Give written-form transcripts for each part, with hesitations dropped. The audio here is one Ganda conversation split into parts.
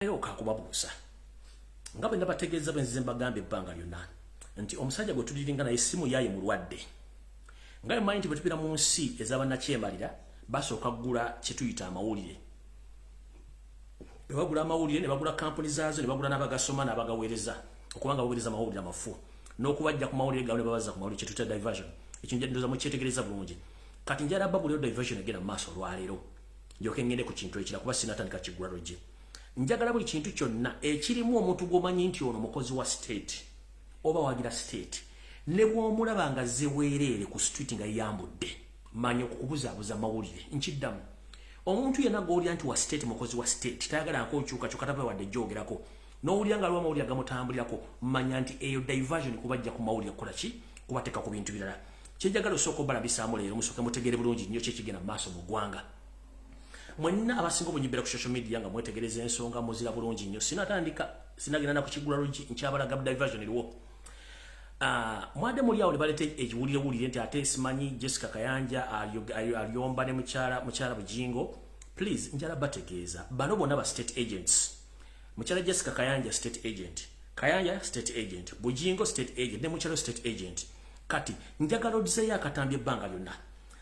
Lero kakubabuusa nga bwe nabategeeza benzize mbagambye ebbanga lyonna nti omusajja gwe tuliringa naye essimu yaye mulwadde nga mmanyi nti bwe tupira mu nsi ez'abannakyemalira basooka kugula kye tuyita amawulire ne bagula amawulire ne bagula kampuni zaazo ne bagula n'abagasoma n'abagaweereza okubanga baweereza amawulire amafu n'okubajja ku mawulire gaabwe ne babaza ku mawulire kye tuyita diversion ekyo ndoza mukyetegereza bulungi kati njala babuliro diversion egenda mu maaso olwaleero njoke ngende ku kintu ekira kuba sinatandika kiggula logye njagala buli kintu kyonna ekirimu omuntu gwomanyi nti ono mukozi wa state oba wagira state ne bw'omulaba nga zeweereere ku street nga yambudde manyi okukubuzaabuza mawulire nkiddamu omuntu yenna g'olya nti wa state mukozi wa state tayagala nkokyuka kyokka tava wadde gyogeraako n'owulira nga aliwo amawulire agamutambulirako manya nti eyo diversion kubajja ku mawulire kukola ki kubateeka ku bintu birala kyenjagala osooka obalabisaamu leero musooke mutegeere bulungi nnyo kyekigenda mu maaso mu ggwanga mwenna abasinga obunyibira ku social media nga mwetegereza ensonga muzira bulungi nnyo sinagenda na kukigula lugi nkyabalaga diversion eriwo mwade muli awo ne balete ekiwulirewulire nti ate simanyi Jessica Kayanja alyomba ne mukyala Bujingo please njala bategeeza bano bonna ba state agents mukyala Jessica Kayanja state agent Kayanja state agent Bujingo state agent ne mukyala state agent kati njagala odiseyo akatambye ebbanga lyonna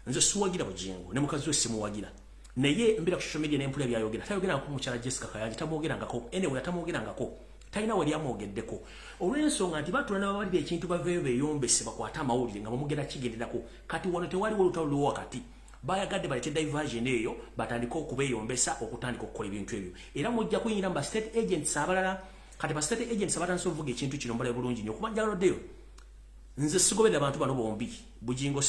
nze siwagira Bujingo ne mukazi we simuwagira naye mbira ku social media n'empula byayogera tayogera ku mukyala Jessica Kayanja tamwogerangako anyway tamwogerangako talina wali amwogeddeko olw'ensonga nti batula n'ababalira ekintu baveeyo beeyombese bakwata amawulire nga bamugenda kigenderako kati wano tewaliwo olutalo luwo wakati bayagadde balete diversion eyo batandika okubeeyombesa okutandika okukola ebintu ebyo era mujja kuyingira mu ba state agents abalala kati ba state agents abatandise okuvuga ekintu kino mbalabe bulungi nnyo kuba njagaloddeyo nze sigoberera abantu bano bombi Bujingo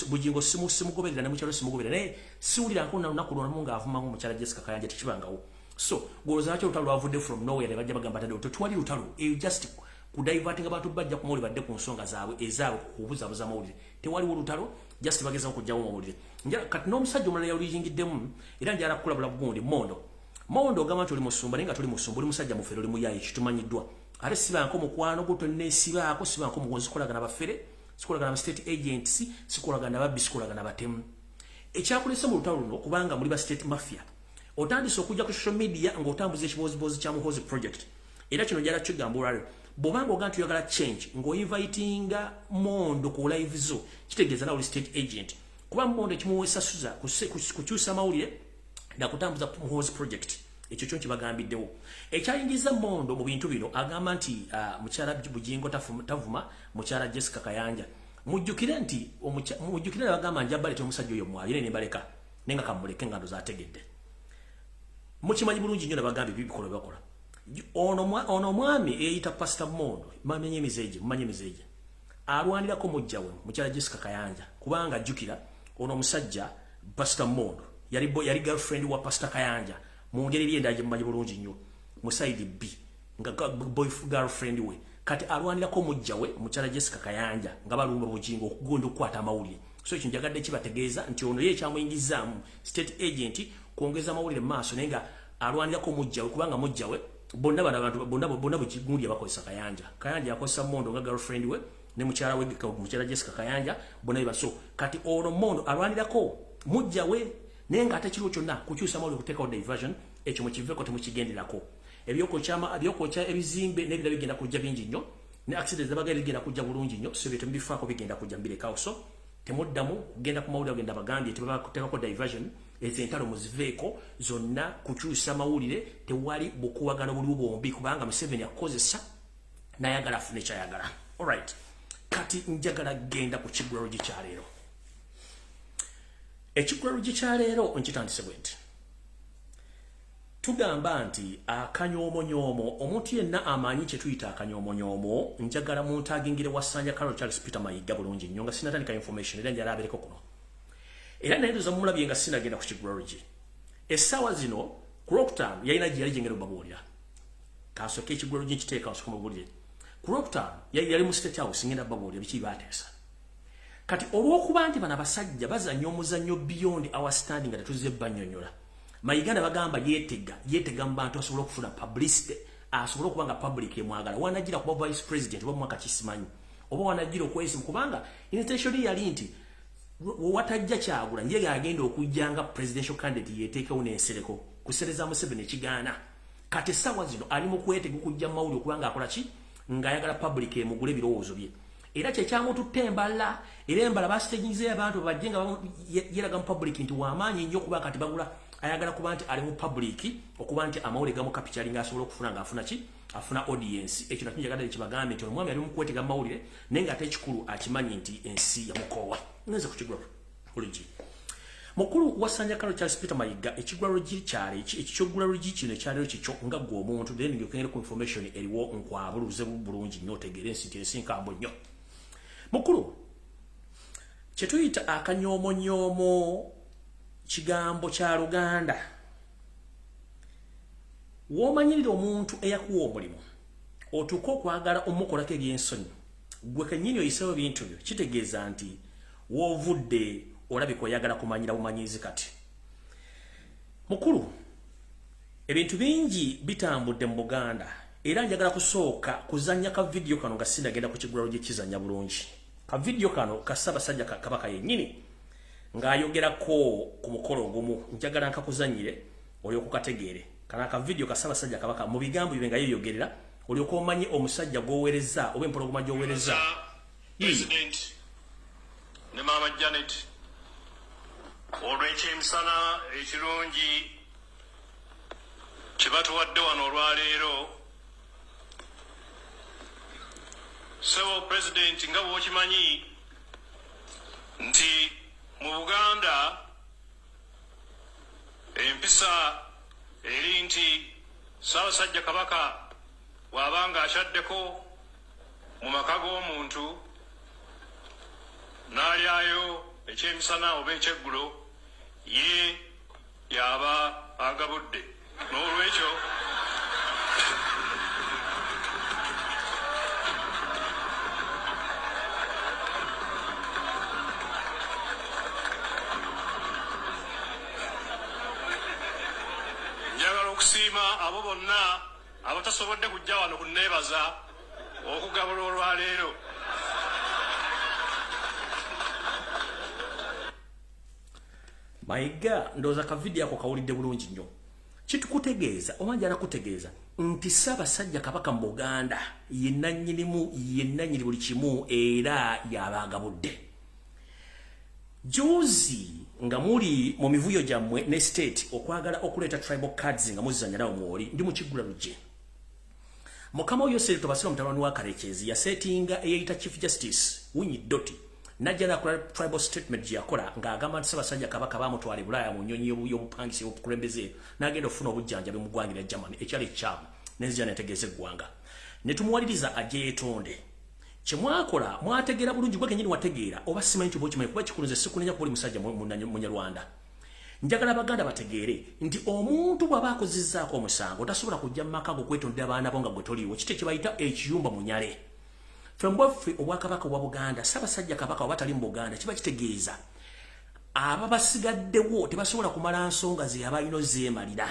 simugoberera ne mukyalo simugoberera naye siwulira nko na lunaku lwonamu ng'avuma mukyala Jessica Kayanja tekibangawo so goloza lwaki olutalo lwavudde from nowhere ne bajja bagamba tadde tetwali lutalo eyo just kudiverting abantu bajja ku mawulire badde ku nsonga zaabwe ezaabwe kubuzaabuza amawulire tewaliwo lutalo just bageza okujjawo mawulire kati n'omusajja omulala yawuliyingiddemu era njala kukulabula bugundi Mondo ogamba nti oli musumba naye nga toli musumba oli musajja mufere oli muyaye kitumanyiddwa ate sibanko mukwano gwo tonneesibaako sibanko mugonzi sikolagana bafere sikolagana ba state agents sikolagana babbi sikolagana batemu ekyakulese mu lutalo luno kubanga muli ba state mafia otandise okujja ku social media ng'otambuza ekibozibozi kya muhozi project era kino njala kigamba olwaleero bw'obanga oga nti oyagala change ng'oinvitinga Mondo ku live zo kitegeeza nawe oli state agent kuba Mondo ekimuwesasuza kukyusa mawulire nakutambuza muhozi project ekyo kyo kibagambiddewo ekyayingiza Mondo mu bintu bino agamba nti mukyala Bujingo tavuma mukyala Jessica Kayanja mujjukire nti mujjukire bagamba njabalete omusajja oyo mwalire ne baleka nenga kamuleke ngando zategedde mukimanyi bulungi nnyo nabagambye bibikola bakola ono mwami eyita Pastor Mondo mamenye emizeje alwanirako mujjawe mukyala Jessica Kayanja kubanga ajjukira ono musajja Pastor Mondo yali girlfriend wa Pastor Kayanja mu ngeri lyendaje mumanyi bulungi nnyo mu side B nga girlfriend we kati alwanirako mujjawe mukyala Jessica Kayanja nga balumba Bujingo okugonda okukwata amawulire so ekyo njagadde kibategeeza nti ono ye kyamuyingizaamu state agent kuongeza amawulire maaso naye nga alwanirako mujjawe kubanga mujjawe bonna Bujingo abakozesa Kayanja akozesa Mondo nga girlfriend we ne mukyala we mukyala Jessica Kayanja bonna baso kati ono Mondo alwanirako mujjawe naye nga ate kiriwo kyonna kukyusa mawulire okuteekawo diversion ekyo mukiveeko temukigenderako ebyokokya ebizimbe n'ebirala bigenda kujja bingi nnyo ne accidents zabagala bigenda kujja bulungi nnyo so bye temubifaako bigenda kujja mbirekawo so temuddamu kugenda ku mawulire agenda bagambye tebakuteekako diversion ezo entalo muziveeko zonna kukyusa mawulire tewali bukuwagano buliwo bombi kubanga Museveni akozesa nayagala afune kyayagala alright kati njagala genda ku kiggulalo gikyaleero ekiggulalo gikyaleero nkitandise bwe nti tugamba nti akanyoomonyomo omuntu yenna amanyi kye tuyita akanyoomonyomo njagala muntagingire Wasanja Carol Charles Peter Mayiga bulungi nnyo nga sinatandika information era njala abeereko kuno era naye ndoza mumulabye nga sinagenda ku kiggulalo gye essaawa zino Crocktown yalina gye yali gyengera obabuulira kansooka ekiggulalo gye nkiteeka nsooka mubuulire Crocktown yali mu State House ngenda babuulira biki baateesa kati olw'okuba nti bano abasajja bazannya omuzannyo beyond our standing nga tetuze bannyonnyola Mayiganda bagamba yeetega mu bantu asobola okufuna publicity asobola okuba nga public emwagala wanagira kuba vice president oba mwaka kisimanyi oba wanagira okwesimu kubanga intention yali nti watajja kyagula njega agenda okujjanga presidential candidate yeteekawo n'ensereko kusereza Museveni ekigaana kati sawa zino ali mu kwetega kujja mawulire kubanga akola ki ng'ayagala public emugule ebirowoozo bye era kyekyamututte embala era embala basiteginze abantu bajje nga yeraga mu public nti w'amaanyi nnyo kuba kati bagula ayagala kuba nti ali mu public okuba nti amawulire gamu kapitali ng'asobola okufuna ng'afuna ki afuna audience ekyo nakyo njagala kibagambe nti omwami ali mu kwetega mawulire naye ng'ate ekikulu akimanyi nti ensi yamukoowa ngenze kukigula oligi mukulu wasanja kalo Charles Peter Mayiga ekigula logi kyali ekikyogula logi kino ekyali kikyo nga gwe omuntu then ng'okengera ku information eriwo nkwabuluze bulungi nnyo otegeere ensi nkambo nnyo mukulu kyetuyita akanyoomonyomo kigambo kya Luganda w'omanyirira omuntu eyakuwa omulimu otuuka okwagala omukolako ebyensonyi gwe kennyini oyisewo bintu byo kitegeeza nti w'ovudde olabika oyagala kumanyira bumanyizi kati mukulu ebintu bingi bitambudde mu Buganda era njagala kusooka kuzanya ka video kano nga sindagenda ku kigulalo gye kizanya bulungi ka video kano ka Ssaabasajja Kabaka yennyini ng'ayogerako ku mukolo ogumu njagala nkakuzanyire olyoka okategeere kana ka video ka Ssaabasajja Kabaka mu bigambo bye nga yeyogerera olyoka omanye omusajja gw'oweereza oba empologoma gy'oweereza President ne Mama Janet olw'ekyemisana ekirungi kye batuwadde wano olwaleero Sebo President nga bw'okimanyi nti mu Buganda empisa eri nti Ssaabasajja Kabaka bw'abanga akyaddeko mu maka g'omuntu n'alyayo ekyemisana oba ekyeggulo ye yaba agabudde n'olwekyo njagala okusiima abo bonna abatasobodde kujja wano kunneebaza okugabula olwaleero. Mayiga ndoza ka video yako kawulidde bulungi nnyo kitukutegeeza omanja nakutegeeza nti Ssaabasajja Kabaka mu Buganda yennannyini buli kimu era yabagabudde juzi nga muli mu mivuyo gyammwe ne state okwagala okuleeta tribal cards nga muzizanya nawo mwoli ndi mu kigula lugye mukama oyo seri tobasira mutalwani wa Karekezi ya settinga eyita Chief Justice Winyi Doti najja nakola tribal statement yakola ng'agamba nti Ssaabasajja Kabaka bamutwala Bulaaya mu nnyonyi y'obupangisi obukulembeze n'agenda okufuna obujjanjabi mu ggwanga lya Germany ekyali ekyamu n'enzija netegeeza eggwanga ne tumuwaliriza ajje yeetonde kyemwakola mwategeera bulungi gwe kennyini wategeera oba simanyi nti bwokimanyi kuba kikulunze sikunenya kubuli musajja munyarwanda njagala Abaganda bategeere nti omuntu bw'aba akozizzaako omusango tasobola kujja mu maka go kwetondera abaana bo nga gwe toliiwo kiti kyebayita ekiyumba mu nyale Fembwaffe obwakabaka wa Buganda Ssaabasajja Kabaka oba tali mu Buganda kiba kitegeeza aba basigaddewo tebasobola kumala nsonga ze abalina zeemalira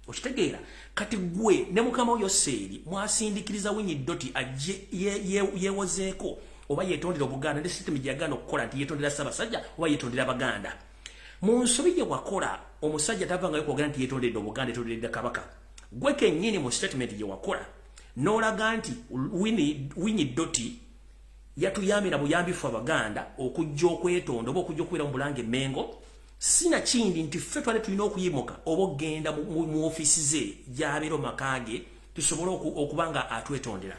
okitegeera kati gwe ne mukama oyo seeri mwasindikiriza Winyi Doti ajje yeewozeeko oba yeetondera Obuganda ne system gye yagana okukola nti yeetondera Ssaabasajja oba yeetondera Abaganda mu nsobi gye wakola omusajja tavangayo kwogera nti yeetondedde Obuganda yeetonderedde Kabaka gwe kennyini mu statement gye wakola n'olaga nti Winyi Doti yatuyambye na buyambifu Abaganda okujja okwetonda oba okujja okubeera mu Bulange Mengo sina kindi nti ffe twali tulina okuyimuka oba okgenda mu ofiisi ze gy'abeera maka ge tusobole okuba nga atwetondera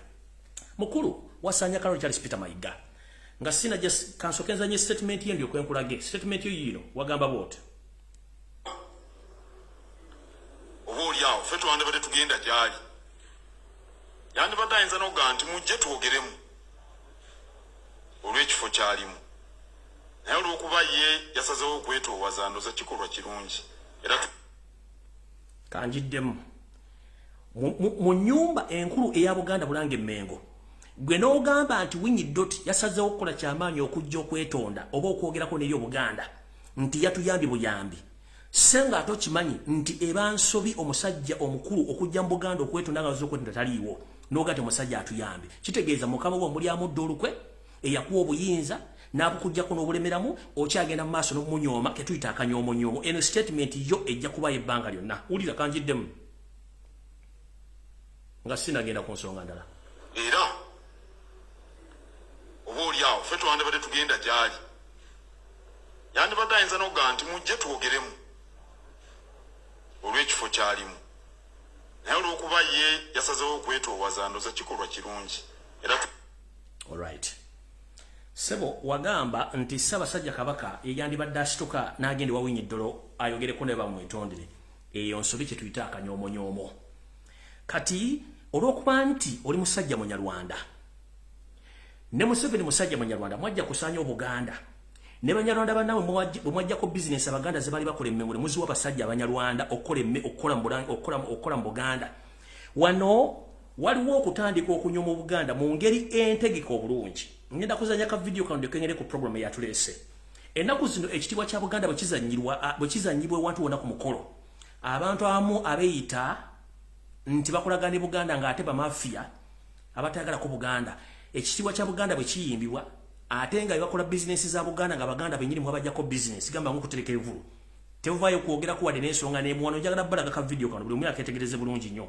mukulu wasanya Kalo Charles Peter Mayiga nga sina kansokenzanye statement ye ndyo kwenkulage statement yo yino wagamba bwoti oba olyawo ffe twandibadde tugenda gyali yandibadde ayinza n'okugaa nti mujje twogeremu olw'ekifo kyalimu naye olw'okuba ye yasazewo okwetoowaza ndoza kikolwa kirungi era kanjiddemu mu nnyumba enkulu eya Buganda Bulange Mengo gwe n'ogamba nti Winyi Doti yasazewo okukola kyamaanyi okujja okwetonda oba okwogerako n'eri Obuganda nti yatuyambye buyambi senga ate okimanyi nti eba nsobi omusajja omukulu okujja mu Buganda okwetonda nga okwetonda taliiwo n'ogati omusajja atuyambye kitegeeza mukama we omuli amudde olukwe eyakuwa obuyinza n'abukujjako n'obulemeramu okyagenda mu maaso n'omunyooma ketuyita akanyoomonyomo eno statement yo ejja kuba ebbanga lyonna wulira kanjiddemu nga sinagenda ku nsonga ndala era oba oliawo ffe twandibadde tugenda gyali yandibadde ayinza nokugaa nti mujje twogeremu olw'ekifo kyalimu naye olw'okuba ye yasazewo okwetoowaza ndoza kikolwa kirungi era alright sebo wagamba nti Ssaabasajja Kabaka yeyandibadde asituka n'agenda wawinyi ddolo ayogereko ne bamwetondere eyo nsobi kye tuyita akanyoomonyoomo kati olw'okuba nti oli musajja munyarwanda ne Museveni musajja munyarwanda mwajja kusaanya Obuganda ne banyarwanda bannawe bwe mwajjako bizinesi abaganda ze bali bakola emmenge ne muziwa abasajja abanyarwanda okukola mu Buganda wano waliwo okutandika okunyooma Obuganda mu ngeri entegeka obulungi ngenda kuzanya ka video kano ndekengere ku program eyatulese ennaku zino ekitiibwa kya Buganda bwe kizanyibwa ewantu wonna ku mukolo abantu abamu abeeyita nti bakolagana ne Buganda ng'ate bamafia abatayagala ku Buganda ekitiibwa kya Buganda bwe kiyimbibwa ate nga bakola bizinesi za Buganda nga Baganda benyini mwabajjako bizinesi gamba nkukutereka evulu tevaayo kwogera kuwadde n'ensonga n'emwano njagala balaga ka video kano buli omu aketegereze bulungi nnyo.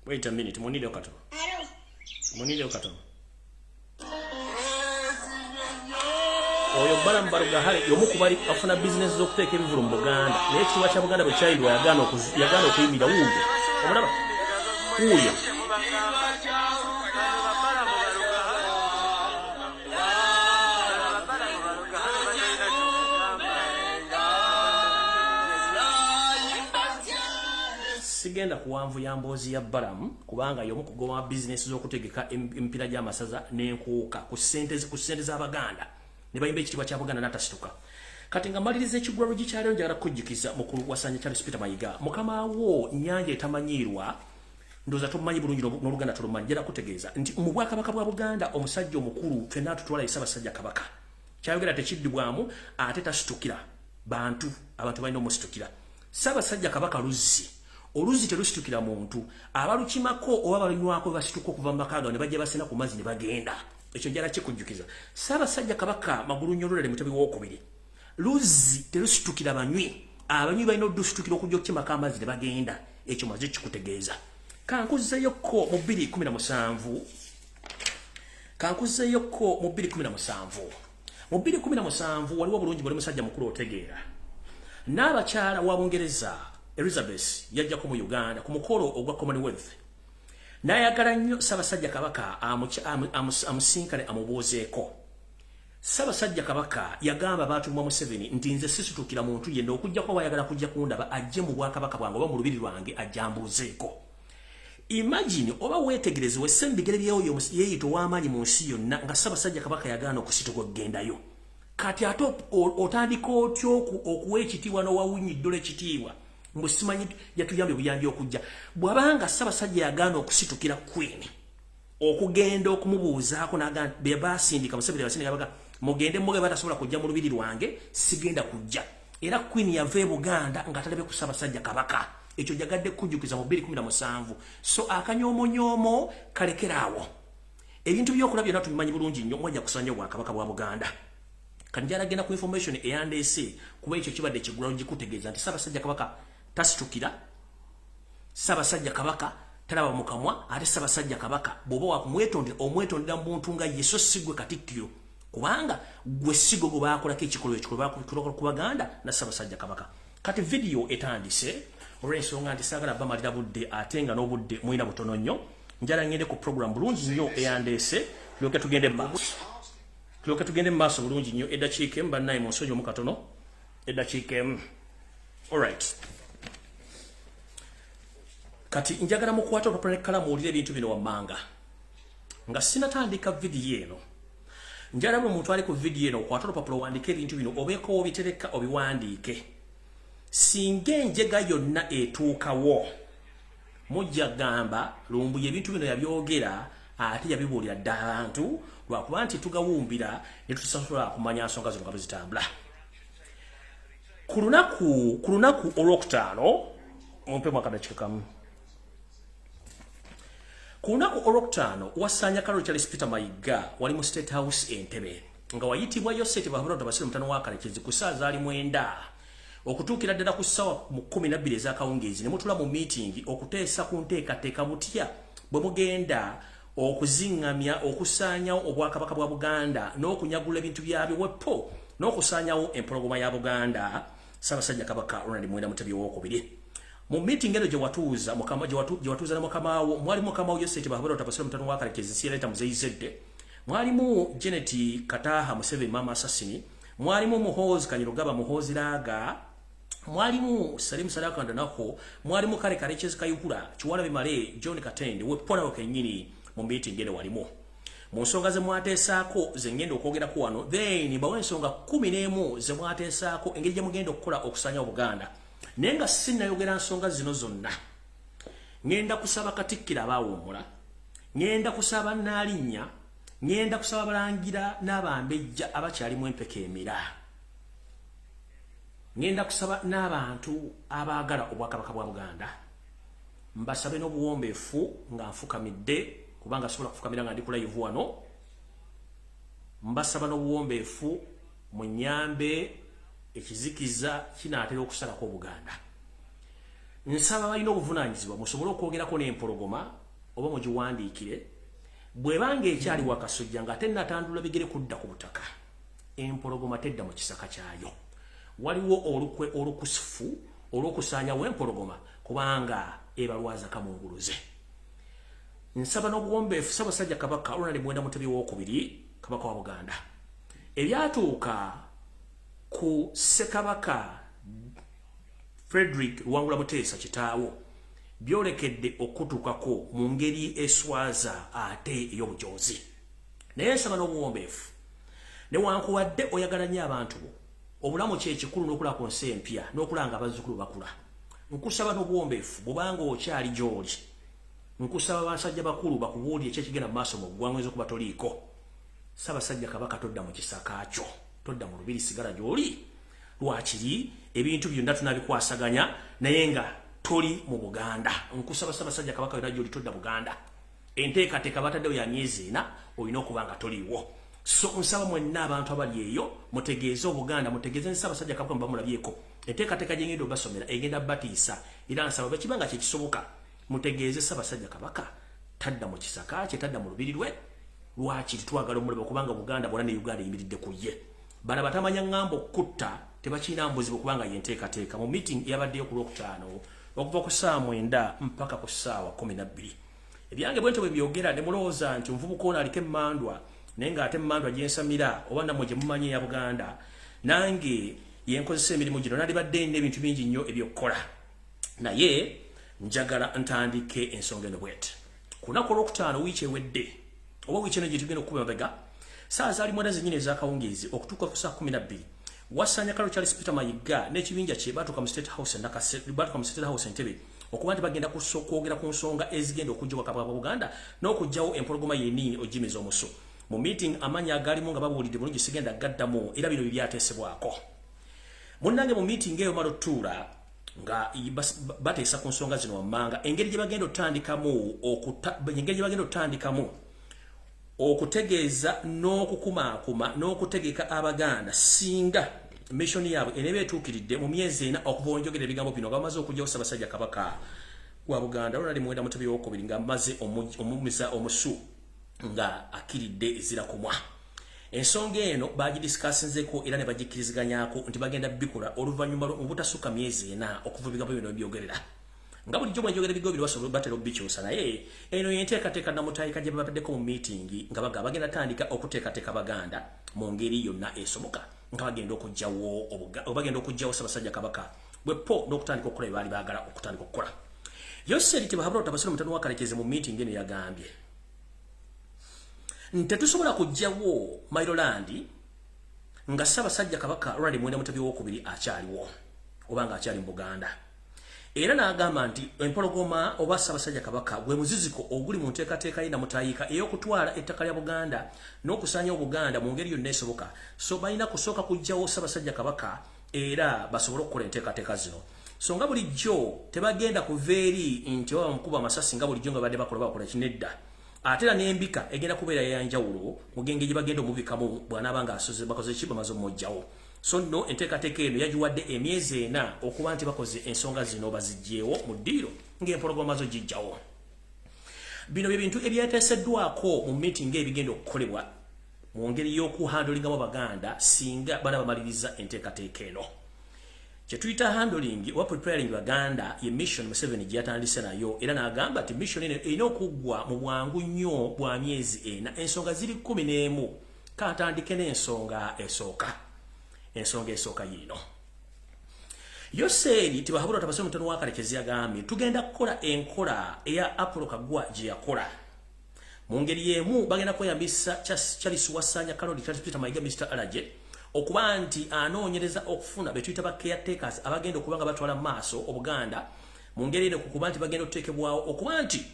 Wait a minute, Monile Okato. Monile Okato. Oyo Balambaru gahali yomukubali afuna business z'okuteeka ebivulu mu Buganda. Naye ekitiibwa kya Buganda bwe kyayindwa yagaana okuyimira wuuyo. Omulaba? Wuuyo. Sigenda kuwanvu ya mboozi ya Balamu kubanga y'omu ku goma business z'okutegeka emipira gy'amasaza n'enkuuka ku ssente z'Abaganda ne bayimba ekitiibwa kya Buganda n'atasituka. Kati nga maliriza ekigwaro gikyaliyo njagala kujjukiza mukulu wasanya Charles Peter Mayiga mukama wo nnyanja etamanyiirwa ndowooza tomumanyi bulungi n'Oluganda tolumanyi njagala kutegeeza nti mu Bwakabaka bwa Buganda omusajja omukulu ffenna atutwala ye Ssaabasajja Kabaka kyayogera tekiddibwamu ate tasitukira abantu balina omusitukira. Ssaabasajja Kabaka luzzi oluzi terusitukira muntu abalukimako oba balunywako basituka okuva mu maka gaabwe ne bajja basena ku mazzi ne bagenda. Ekyo njala kikujjukiza. Ssaabasajja Kabaka magulu nnyololere Mutebi wookubiri luzzi terusitukira banywi abanywi balina odusitukira okujja okukimako amazzi ne bagenda. Ekyo maze kikutegeeza. Kankuzeyoko mu 2017 mu 2017 waliwo bulungi bwali musajja mukulu otegeera n'abakyala wa Bungereza Elizabeth yajjako mu Uganda ku mukolo ogwa Commonwealth n'ayagala nnyo Ssaabasajja Kabaka amusinkane amubuuzeeko. Ssaabasajja Kabaka yagamba baatumwa Museveni nti nze sisitukira muntu yenna okujjako bayagala kujja kundaba ajje mu Bwakabaka bwange oba mu lubiri lwange ajja ambuuzeeko. Imagine oba weetegereze wesse mbigere byeyo yeeyita ow'amaanyi mu nsi yonna nga Ssaabasajja Kabaka yagaana okusituka okugendayo. Kati ate otandika otya okuwa ekitiibwa n'owawunyi ddole ekitiibwa mbu simanyi yatuyambye buyambi okujja bw'abanga Ssaabasajja yagaana okusitukira Queen okugenda okumubuuzaako n'agamba be baasindika Museveni basindika baga mugende muge batasobola kujja mu lubiri lwange sigenda kujja era Queen yava e Buganda nga talebe ku Ssaabasajja Kabaka. Ekyo jagadde kujjukiza mu 2017 so akanyoomonyomo kalekeraawo ebintu by'okola byonna tubimanyi bulungi nnyo mwajja kusanya Obwakabaka bwa Buganda. Kati njala genda ku information eyandeese kuba ekyo kibadde kigulawo gikutegeeza nti Ssaabasajja Kabaka tasitukira, Ssaabasajja Kabaka talaba mu kamwa ate Ssaabasajja Kabaka bw'oba wakumwetondera omwetondera muntu nga ye so si gwe Katikkiro kubanga gwe sigo gwe baakolako ekikolwa ku Baganda na Ssaabasajja Kabaka. Kati video etandise olw'ensonga nti saagala bamalira budde ate nga n'obudde mwina butono nnyo njala ngende ku program bulungi nnyo eyandeese tulyoke tugende mu maaso bulungi nnyo eddakiika emu bannaye mu nsonyi omukatono eddakiika emu. Alright. Kati njagala mukwata olupapula n'ekkalamu owulire ebintu bino wammanga nga sinatandika vidiyo eno njagala buli muntu ali ku vidiyo eno okwata olupapula owandiike ebintu bino obeeko obitereka obiwandiike. Singa enjega yonna etuukawo mujja gamba Lumbuye ebintu bino yabyogera ate yabibuulira ddala abantu lwakuba nti tugawumbira ne tusasobola kumanya nsonga zino nga bwe zitambula. Ku lunaku olwokutaano mumpemu akadakiika kamu. Ku lunaku olwokutaano wasanya Charles Peter Mayiga wali mu State House Entebbe nga wayitibwa Yoseti bahabulota basire mutano wa Kalekezi ku saaza ali 9 okutuukira ddala ku ssaawa mu 12 ez'akawungeezi ne mutula mu meeting okuteesa ku nteekateeka butya bwe mugenda okuzingamya okusaanyawo obwakabaka bwa Buganda n'okunyagula ebintu byabyo wepo n'okusaanyawo empologoma ya Buganda Ssaabasajja Kabaka Ronald Muwenda Mutebi owookubiri mu meeting eno gye watuuza na mukamaawo mwali mukamaawo Yoseti bahabulota basire mutano wa Kalekezi Siereta Muzeyizedde mwalimu Janet Kataha Museveni Mama Assasini mwalimu Muhoozi Kanyirugaba Muhoozi Laaga mwalimu Salim Sadaka Ndanako mwalimu Kale Kalekezi Kayihura Kiwalabe Male John Katende weponawo kennyini mu meeting eno walimu mu nsonga ze mwateesaako ze ngenda okwogerako wano then bawe ensonga 11 ze mwateesaako engeri gye mugenda okukola okusanya Obuganda naye nga sinnayogera nsonga zino zonna ngenda kusaba Katikkiro abaawummula ngenda kusaba Nnaalinnya ngenda kusaba Balangira n'Abambejja abakyalimu empeke emira ngenda kusaba n'abantu abaagala obwakabaka bwa Buganda mbasabe n'obuwombeefu nga nfukamidde kubanga sobola kufukamira nga ndi ku live wano mbasaba n'obuwombeefu mu nnyambe ekizikiza kinaatera okusalako Obuganda nsaba balina obuvunaanyizibwa musobole okwogerako n'empologoma oba mugiwandiikire bwebanga ekyali wakasujja nga tennatandula bigere kudda ku butaka empologoma tedda mu kisaka kyayo waliwo olukwe olukusifu olw'okusaanyawo empologoma kubanga ebalwaza kamunguluze nsaba n'obuwombeefu Ssaabasajja Kabaka Ronald Muwenda Mutebi owookubiri Kabaka wa Buganda ebyatuuka ku Ssekabaka Frederick Luwangula Muteesa kitaawo byolekedde okutuukako mu ngeri eswaza ate ey'obujozi naye nsaba n'obuwombeefu newankubadde oyagala nnyo abantu bo obulamu kyekikulu n'okulaba ku nsi empya n'okulanga abazzukulu bakula nkusaba n'obuwombeefu bw'obanga okyali gy'oli nkusaba basajja bakulu bakubuulire ekyekigenda mu maaso mu ggwanga oyinza okuba toliiko Ssaabasajja Kabaka todda mu kisaka kyo todda mu lubiri sigala gy'oli lwakiri ebintu byonna tunabikwasaganya naye nga toli mu Buganda nkusaba Ssaabasajja Kabaka yonna gy'oli todda Buganda enteekateeka bataddewo ya myezi 4 olina okuba nga toliiwo so nsaba mwenna abantu abali eyo mutegeeze Obuganda mutegeeze Ssaabasajja Kabaka mba mulabyeko enteekateeka gye ngenda obasomera egenda batiisa era nsaba bwe kibanga kyekisoboka mutegeeze Ssaabasajja Kabaka tadda mu kisaka kye tadda mu lubiri lwe lwaki twagala omulaba kubanga Buganda bwonna ne Uganda yimiridde ku ye bala batamanya ngambo kutta tebakiina mbuzibu kubanga yenteekateeka mu meeting eyabaddeyo ku Lwokutaano okuva ku ssaawa 9 mpaka ku ssaawa 12 ebyange bwentyo bwe byogera ne mulowooza nti omuvubuka ono aliko emmandwa naye ng'ate emmandwa gyensamira oba nammwe gye mumanyi eya Buganda nange yenkozesa emirimu gino nandibadde nina ebintu bingi nnyo ebyokkola naye njagala ntandike ensonga eno bweti ku lunaku Olwokutaano wiiki ewedde oba wiiki eno gye tugenda okukuba emabega saa zaali mwenda zennyini ez'akawungeezi okutuuka ku saa 12 wasanya Kalo Charles Peter Mayiga n'ekibinja kye baatuuka mu State House Entebbe okuba nti bagenda kwogera ku nsonga ezigenda okujja Obwakabaka bwa Buganda n'okugjawo empologoma yenniini ogimiza omusu mu meeting amanya agalimu nga babuulidde bulungi sigenda gaddamu era bino bibyateesebwako munnange mu meeting eyo Malotuula nga bateesa ku nsonga zino wammanga engeri gye bagenda otandikamu okutegeeza n'okukumaakuma n'okutegeka Abaganda singa mission yaabwe eneba etuukiridde mu myezi 4 okuva njogera ebigambo bino nga bamaze okujjawo Ssaabasajja Kabaka wa Buganda Ronald Muwenda Mutebi owookubiri nga amaze omumiza omusu nga akiridde ezira kumwa ensonga eno bagidisikasinzeko era ne bagikkiriziganyako nti bagenda bikola oluvannyuma mu butasukka myezi 4 okuva ebigambo bino byogerera nga bulijjo bwenjogera ebigambo bino basobola batera obikyusa naye eno yenteekateeka namutaayika gye babaddeko mu meeting nga bagenda tandika okuteekateeka Baganda mu ngeri yonna esoboka nga bagenda okugjawo Ssaabasajja Kabaka bwepo n'okutandika okukola bye baali baagala okutandika okukola Yoseri Tibahabulota Basire Mutano wa Kalekezi mu meeting eno yagambye tetusobola kugjawo Mairoland nga Ssaabasajja Kabaka Ronald Muwenda Mutebi owookubiri akyaliwo obanga akyali mu Buganda era n'agamba nti empologoma oba Ssaabasajja Kabaka gwe muziziko oguli mu nteekateeka ye namutaayika ey'okutwala ettaka lya Buganda n'okusaanya Obuganda mu ngeri yonna esoboka so balina kusooka kugjawo Ssaabasajja Kabaka era basobole okukola enteekateeka zino so nga bulijjo tebagenda kuva eri nti baba mukuba amasasi nga bulijjo nga badde bakola kinedda atera n'embika egenda kubeera yanjawulo mugenge gye bagenda omubikamu bw'anaabanga asoze bakoze ki bamaze omujjawo. So no enteekateeka eno yagiwadde emyezi 4 okuba nti bakoze ensonga zino bazigyewo mu ddiiro ng'empologoma zo gijjawo. Bino bye bintu ebyeteeseddwako mu meeting ebigenda okukolebwa mu ngeri y'okuhandolingamu Abaganda singa bana bamaliriza enteekateeka eno. Kye tuyita handling oba preparing Baganda ye mission Museveni gye yatandise nayo era n'agamba nti mission eno erina okuggwa mu bwangu nnyo bwa myezi 4. Ensonga ziri 11 katandike n'ensonga esooka. Ensonga esooka yino Yoseri tibahabula tabase mutano wakalekezi yagambye tugenda kukola enkola eya Apollo Kagwa gye yakola. Mu ngeri y'emu bagenda kweyambisa Charles Wasanya Kaloli Charles Peter Mayiga Mr. Alaje okuba nti anoonyereza okufuna betuyita ba caretakers abagenda okubanga batwala maaso Obuganda mu ngeri eno kukuba nti bagenda okuteekebwawo okuba nti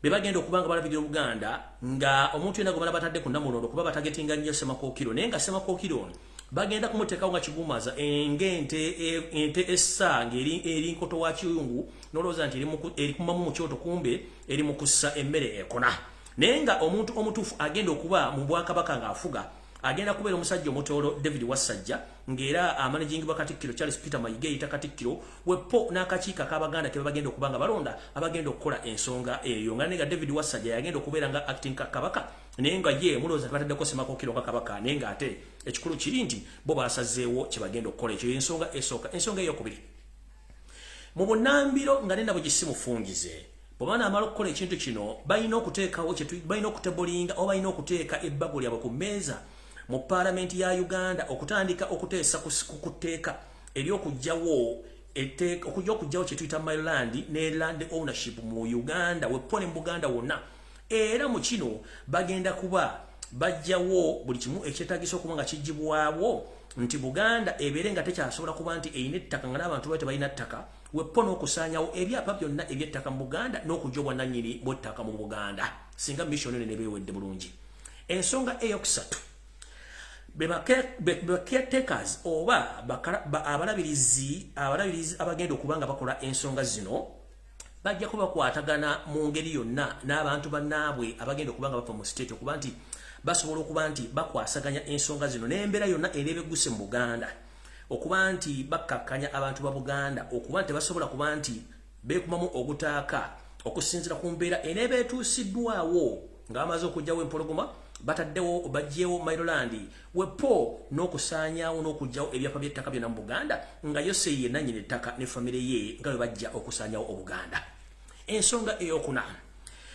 be bagenda okubanga balabirira Obuganda nga omuntu yenna gwe batadde ku Namulondo kuba batagetinga nnyo Semakookiro naye nga Semakookiro bagenda kumuteekawo nga kigumaza ente essa ng'eri nkoto wa kiyungu nolowooza nti eri kumamu mu kyoto kumbe eri mu kussa emmere ekona. Naye nga omuntu omutuufu agenda okuba mu Bwakabaka ng'afuga agenda kubeera omusajja omutoolo David Wasajja ng'era amanaging ba Katikkiro Charles Peter Mayiga yita Katikkiro wepo n'akakiiko k'Abaganda ke bagenda okuba nga balonda abagenda okukola ensonga eyo nga nenga David Wasajja yagenda okubeera nga acting Kabaka naye nga ye mulowooza bataddeko Semakookiro nga Kabaka naye nga ate ekikulu kiri nti bo basazeewo kye bagenda okukola ekyo ensonga esooka. Ensonga eyokubiri mu Bunnambiro nga nenda bugisimufungize bw'abaana amala okukola ekintu kino balina okuteekawo balina okutebolinga oba balina okuteeka ebbago lyabwe ku mmeeza mu Parliament ya Uganda okutandika okuteesa ku tteeka ery'okugyawo kye tuyita Maryland ne land ownership mu Uganda wepone mu Buganda wonna. Era mu kino bagenda kuba bajjawo buli kimu ekyetaagisa okuba nga kijjibwawo nti Buganda ebeere nga tekyasobola kuba nti eyina ettaka nga n'abantu bayo tebalina ttaka wepo n'okusaanyawo ebyapa byonna eby'ettaka mu Buganda n'okujja obwannannyini bw'ettaka mu Buganda singa mission eno ne beewedde bulungi. Ensonga eyokusatu be caretakers oba abalabirizi abagenda okuba nga bakola ensonga zino bajja kuba bakwatagana mu ngeri yonna n'abantu bannaabwe abagenda okuba nga bava mu state okuba nti basobola okuba nti bakwasaganya ensonga zino n'embeera yonna ereebegguse mu Buganda okuba nti bakkakkanya abantu ba Buganda okuba nti basobola kuba nti beekumamu ogutaaka okusinziira ku mbeera eneeba etuusiddwawo ng'amaze okugyawo empologoma bataddewo bajjeewo Maryland wepo n'okusaanyaawo n'okugjawo ebyapa by'ettaka byonna mu Buganda nga Yosei yenna nnyini ettaka ne famire ye nga bwe bajja okusaanyaawo Obuganda. Ensonga ey'okuna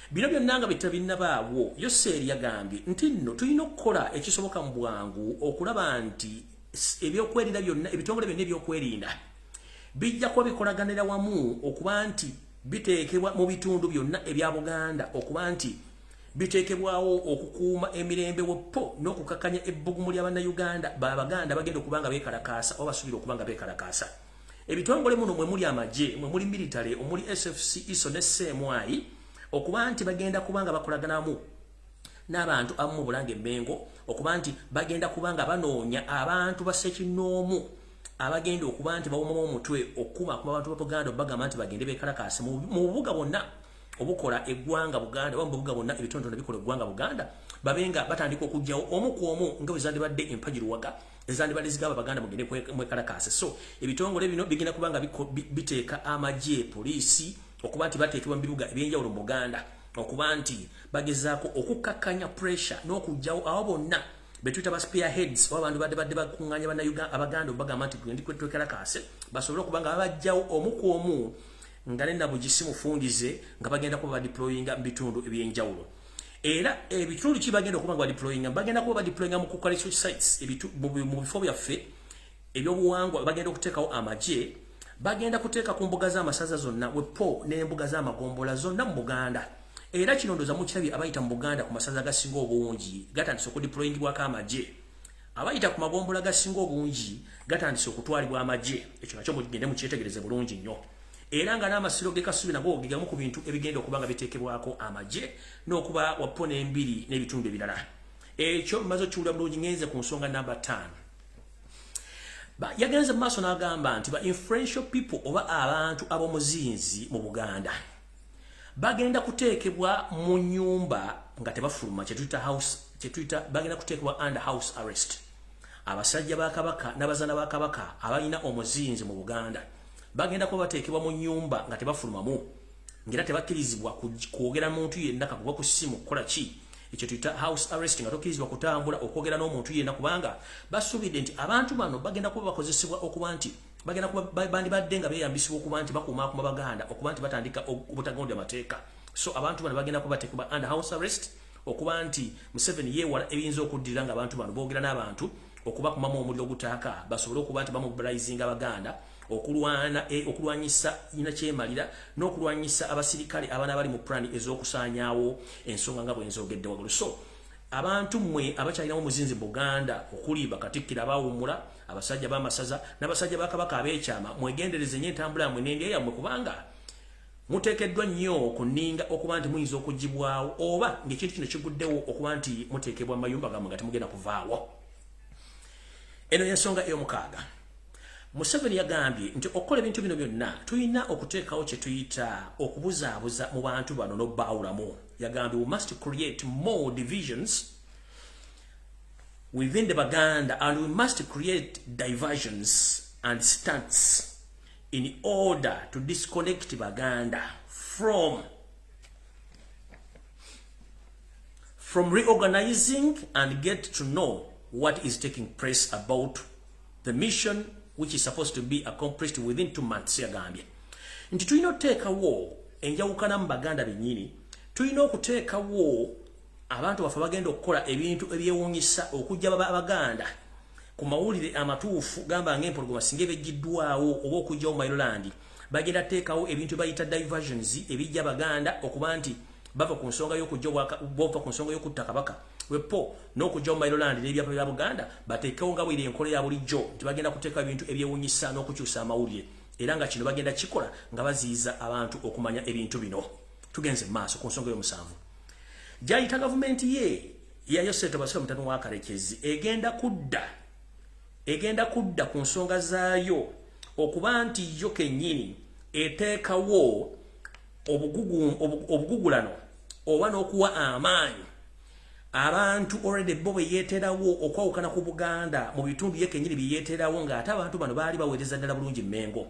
bino byonna nga bitabinnabaawo Yosei yagambye nti nno tulina okukola ekisoboka mu bwangu okulaba nti ebyokwerinda byonna ebitongole byonna ebyokwerinda bijja kuba bikolaganira wamu okuba nti biteekebwa mu bitundu byonna ebya Buganda okuba nti biteekebwawo okukuuma emirembe wepo n'okukakanya ebbugumu ly'Abannayuganda Abaganda bagenda okuba nga beekalakaasa oba basuubira okuba nga beekalakaasa. Ebitongole muno mwe muli amagye mwe muli military omuli SFC ISO ne CMI okuba nti bagenda kuba nga bakolaganamu n'abantu abamu Bulange Mmengo okuba nti bagenda kuba nga banoonya abantu basekinoomu abagenda okuba nti bawumamu omutwe okuma ku bantu ba Buganda bagamba nti bagende beekalakaase mu bubuga bonna obukola eggwanga Buganda oba mu bubuga bonna ebitontone bikola eggwanga Buganda babenga batandika okugjawo omu ku omu nga bwe zandibadde empajiruwaga ezandibadde zigaba Baganda mugende mwekalakaase. So ebitongole bino bigenda kuba nga biteeka amagye poliisi okuba nti bateekebwa mu bibuga ebyenjawulo mu Buganda okuba nti bagezaako okukakkanya pressure n'okugjawo abo bonna betuyita ba spearheads oba abantu badde bakuŋŋaanya Abaganda bagamba nti twekalakaase basobole okuba nga babajjawo omu ku omu nga nena bugisimufungize nga bagenda kuba badeployinga mu bitundu ebyenjawulo. Era ebitundu ki bagenda okuba nga badeployinga bagenda kuba badeployinga mu cultural sites mu bifo byaffe ebyobuwangwa bagenda okuteekawo amagye bagenda kuteeka ku mbuga z'amasaza zonna wepo n'embuga z'amagombola zonna mu Buganda. Era kino ndooza mukirabye abayita mu Buganda ku masaza gasinga obungi gatandise okudeployingibwako amagye abayita ku magombola gasinga obungi gatandise okutwalibwa amagye. Ekyo nakyo mugende mukyetegereze bulungi nnyo. Era nga n'amasiro g'ekasubi nago gegamu ku bintu ebigenda okuba nga biteekebwako amagye n'okuba wapo n'embiri n'ebitundu ebirala. Ekyo mmaze okiwulira bulungi ngenze ku nsonga namba 5. Yagenze mu maaso n'agamba nti ba influential people oba abantu ab'omuzinzi mu Buganda bagenda kuteekebwa mu nnyumba nga tebafuluma kyetuyita bagenda kuteekebwa under house arrest. Abasajja ba kabaka n'abazaana ba kabaka abalina omuzinzi mu Buganda bagenda kuba bateekebwa mu nnyumba nga tebafulumamu, ngera tebakkirizibwa kwogera muntu yenna kakuba ku ssimu kukola ki ekyo tuyita house arrest, nga tokkirizibwa kutambula okwogera n'omuntu yenna kubanga basuubidde nti abantu bano bagenda kuba bakozesebwa okuba nti bagenda kuba bandibadde nga beeyambisibwa okuba nti bakuumaakuma Baganda okuba nti batandika obutagondya mateeka. So abantu bano bagenda kuba bateekebwa under house arrest okuba nti Museveni yeewala ebiyinza okuddirira nga abantu bano boogera n'abantu okubakumamu omuliro ogutaaka basobole okuba nti bamobilizinga Abaganda okulwanyisa Nakyemalira n'okulwanyisa abasirikale abana bali mu plani ez'okusaanyaawo ensonga nga bw'enzogedde waggulu. So abantu mmwe abakyalinamu muzinzi Buganda okuli bakatikkira abaawummula, abasajja b'amasaza n'abasajja ba Kabaka ab'ekyama, mwegendereze nnyo entambula yammwe n'endya yammwe kubanga muteekeddwa nnyo okuninga okuba nti muyinza okugibwawo oba ng'ekintu kino kiguddewo okuba nti muteekebwa mu mayumba gammwe nga temugenda kuvaawo. Eno y'ensonga ey'omukaaga. Museveni yagambye nti okukola ebintu bino byonna tulina okuteekawo kye tuyita okubuzaabuza mu bantu bano n'obbaawulamu. Yagambye we must create more divisions within the Baganda and we must create diversions and stunts in order to disconnect Baganda from reorganizing and get to know what is taking place about the mission which is supposed to be accomplished within 2 months. Yagambye nti tulina okuteekawo enjawukana mu Baganda bennyini, tulina okuteekawo abantu baffe bagenda okukola ebintu ebyewuunyisa okujja Abaganda ku mawulire amatuufu gamba ng'empologoma singa ebeggiddwawo oba okujjawo mu Maryland bagenda teekawo ebintu bayita diversions ebijja Baganda okuba nti bava ku nsonga y'okutta Kabaka wepo n'okujja mu Maryland n'ebyapa bya Buganda bateekawo nga bwiri enkola ya bulijjo nti bagenda kuteeka ebintu ebyewuunyisa n'okukyusa amawulire, era nga kino bagenda kikola nga baziyiza abantu okumanya ebintu bino. Tugenze mu maaso ku nsonga y'omusanvu gy'ayita gavumenti ye yayo Sseto Basiro Mutano wa Karekezi egenda kudda ku nsonga zaayo okuba nti yo kennyini eteekawo obugugulano oba n'okuwa amaanyi abantu already bo bwe yeeterawo okwawukana ku Buganda mu bitundu ye kennyini bye yeeterawo ng'ate abantu bano baali baweereza ddala bulungi Mmengo.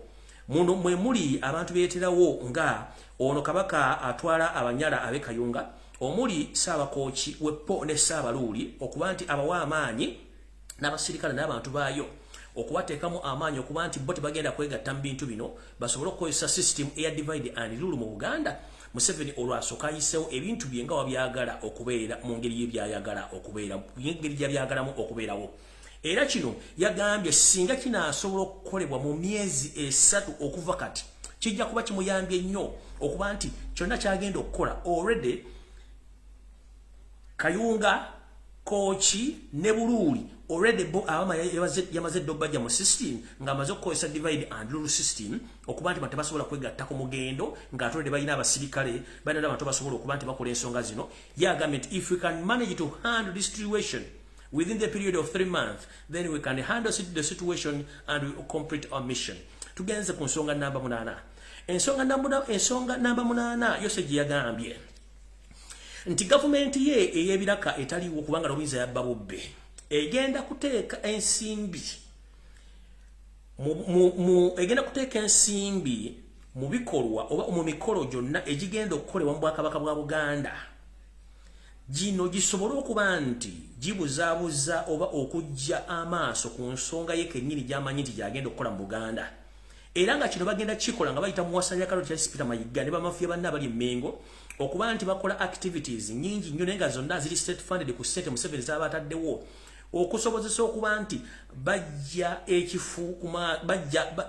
Muno mwe muli abantu beeterawo nga ono Kabaka atwala Abanyala ab'e Kayunga, omuli Ssaabakooki wepo ne Ssaabaluuli okuba nti abawa amaanyi n'abasirikale n'abantu baayo okubateekamu amaanyi okuba nti bo tebagenda kwegatta mu bintu bino basobole okukozesa system eya divide and rule mu Buganda. Museveni olwasooka ayiseewo ebintu bye nga wabyagala okubeera mu ngeri y'ebyayagala okubeera mu ngeri gy'abyagalamu okubeerawo. Era kino yagambye singa kinaasobola okukolebwa mu myezi 3 okuva kati kijja kuba kimuyambye nnyo okuba nti kyonna kyagenda okukola already Kayunga, Kooki ne Buluuli already bo abama yamaze ddobajja mu system nga amaze okukozesa divide and rule system okuba nti tebasobola kwegatta ku mugendo ng'atolede balina abasirikale balina abantu basobola okuba nti bakola ensonga zino. Yagambye nti if we can manage to handle this situation within the period of 3 months then we can handle the situation and we complete our mission. Tugenze ku nsonga namba 8. Ensonga namba 8 yose gye yagambye nti gavumenti ye ey'ebiraka etaliwo kubanga Lobinza yabba bubbe egenda kuteeka ensimbi mu bikolwa oba mu mikolo gyonna egigenda okukolebwa mu Bwakabaka bwa Buganda gino gisobole okuba nti gibuzaabuza oba okujja amaaso ku nsonga ye kennyini gy'amanyi nti gyagenda okukola mu Buganda, era nga kino bagenda kikola nga bayita mu wasanya Kaloti ya Sipita Mayiga ne bamafiya banna abali Mmengo okuba nti bakola activities nyingi nnyo naye nga zonna ziri state funded ku ssente Museveni z'abataddewo okusobozesa okuba nti bajja ekifu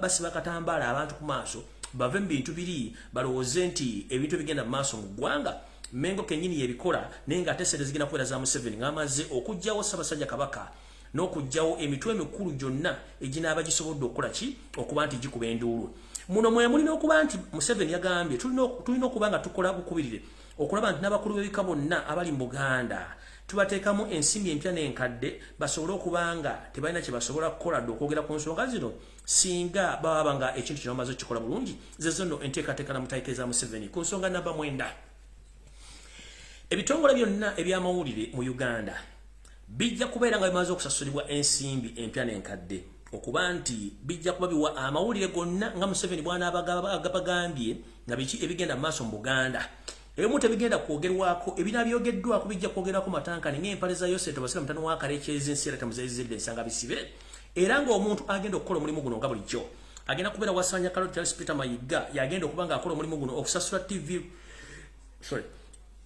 basiba katambaala abantu ku maaso bave mu bintu biri balowooze nti ebintu bigenda mu maaso mu ggwanga. Mmengo kennyini yebikola naye ng'ate ssente zigenda kubeera za Museveni ng'amaze okuggyawo Ssaabasajja Kabaka n'okuggyawo emitwe emikulu gyonna eginaaba gisobodde okukola ki okuba nti gikuba enduulu. Muno mwe mulina okuba nti Museveni yagambye tulina okuba nga tukola bukubirire okulaba nti n'abakulu b'ebika bonna abali mu Buganda tubateekamu ensimbi empya n'enkadde basobole okuba nga tebalina kye basobola kukola dde okwogera ku nsonga zino singa baba nga ekintu kino bamaze okukikola bulungi. Zezo nno enteekateeka na mutaike za Museveni ku nsonga namba 9. ebitongole byonna ebyamawulire mu Uganda bijja kubeera nga bimaze okusasulibwa ensimbi empya n'enkadde okuba nti bijja kuba biwa amawulire gonna nga Museveni bwana abagambye nga biki ebigenda mu maaso mu Buganda. Ebimu tebigenda kwogerwako, ebina byogeddwako bijja kwogerwako matankani ng'empale za Yoseto basira mutano wa Kalekyezi ensira tamuzezedde ensanga bisibe. Era ng'omuntu agenda okukola omulimu guno nga bulijjo agenda kubeera wasanya Karol Charles Peter Mayiga yagenda okuba nga akola omulimu guno okusasula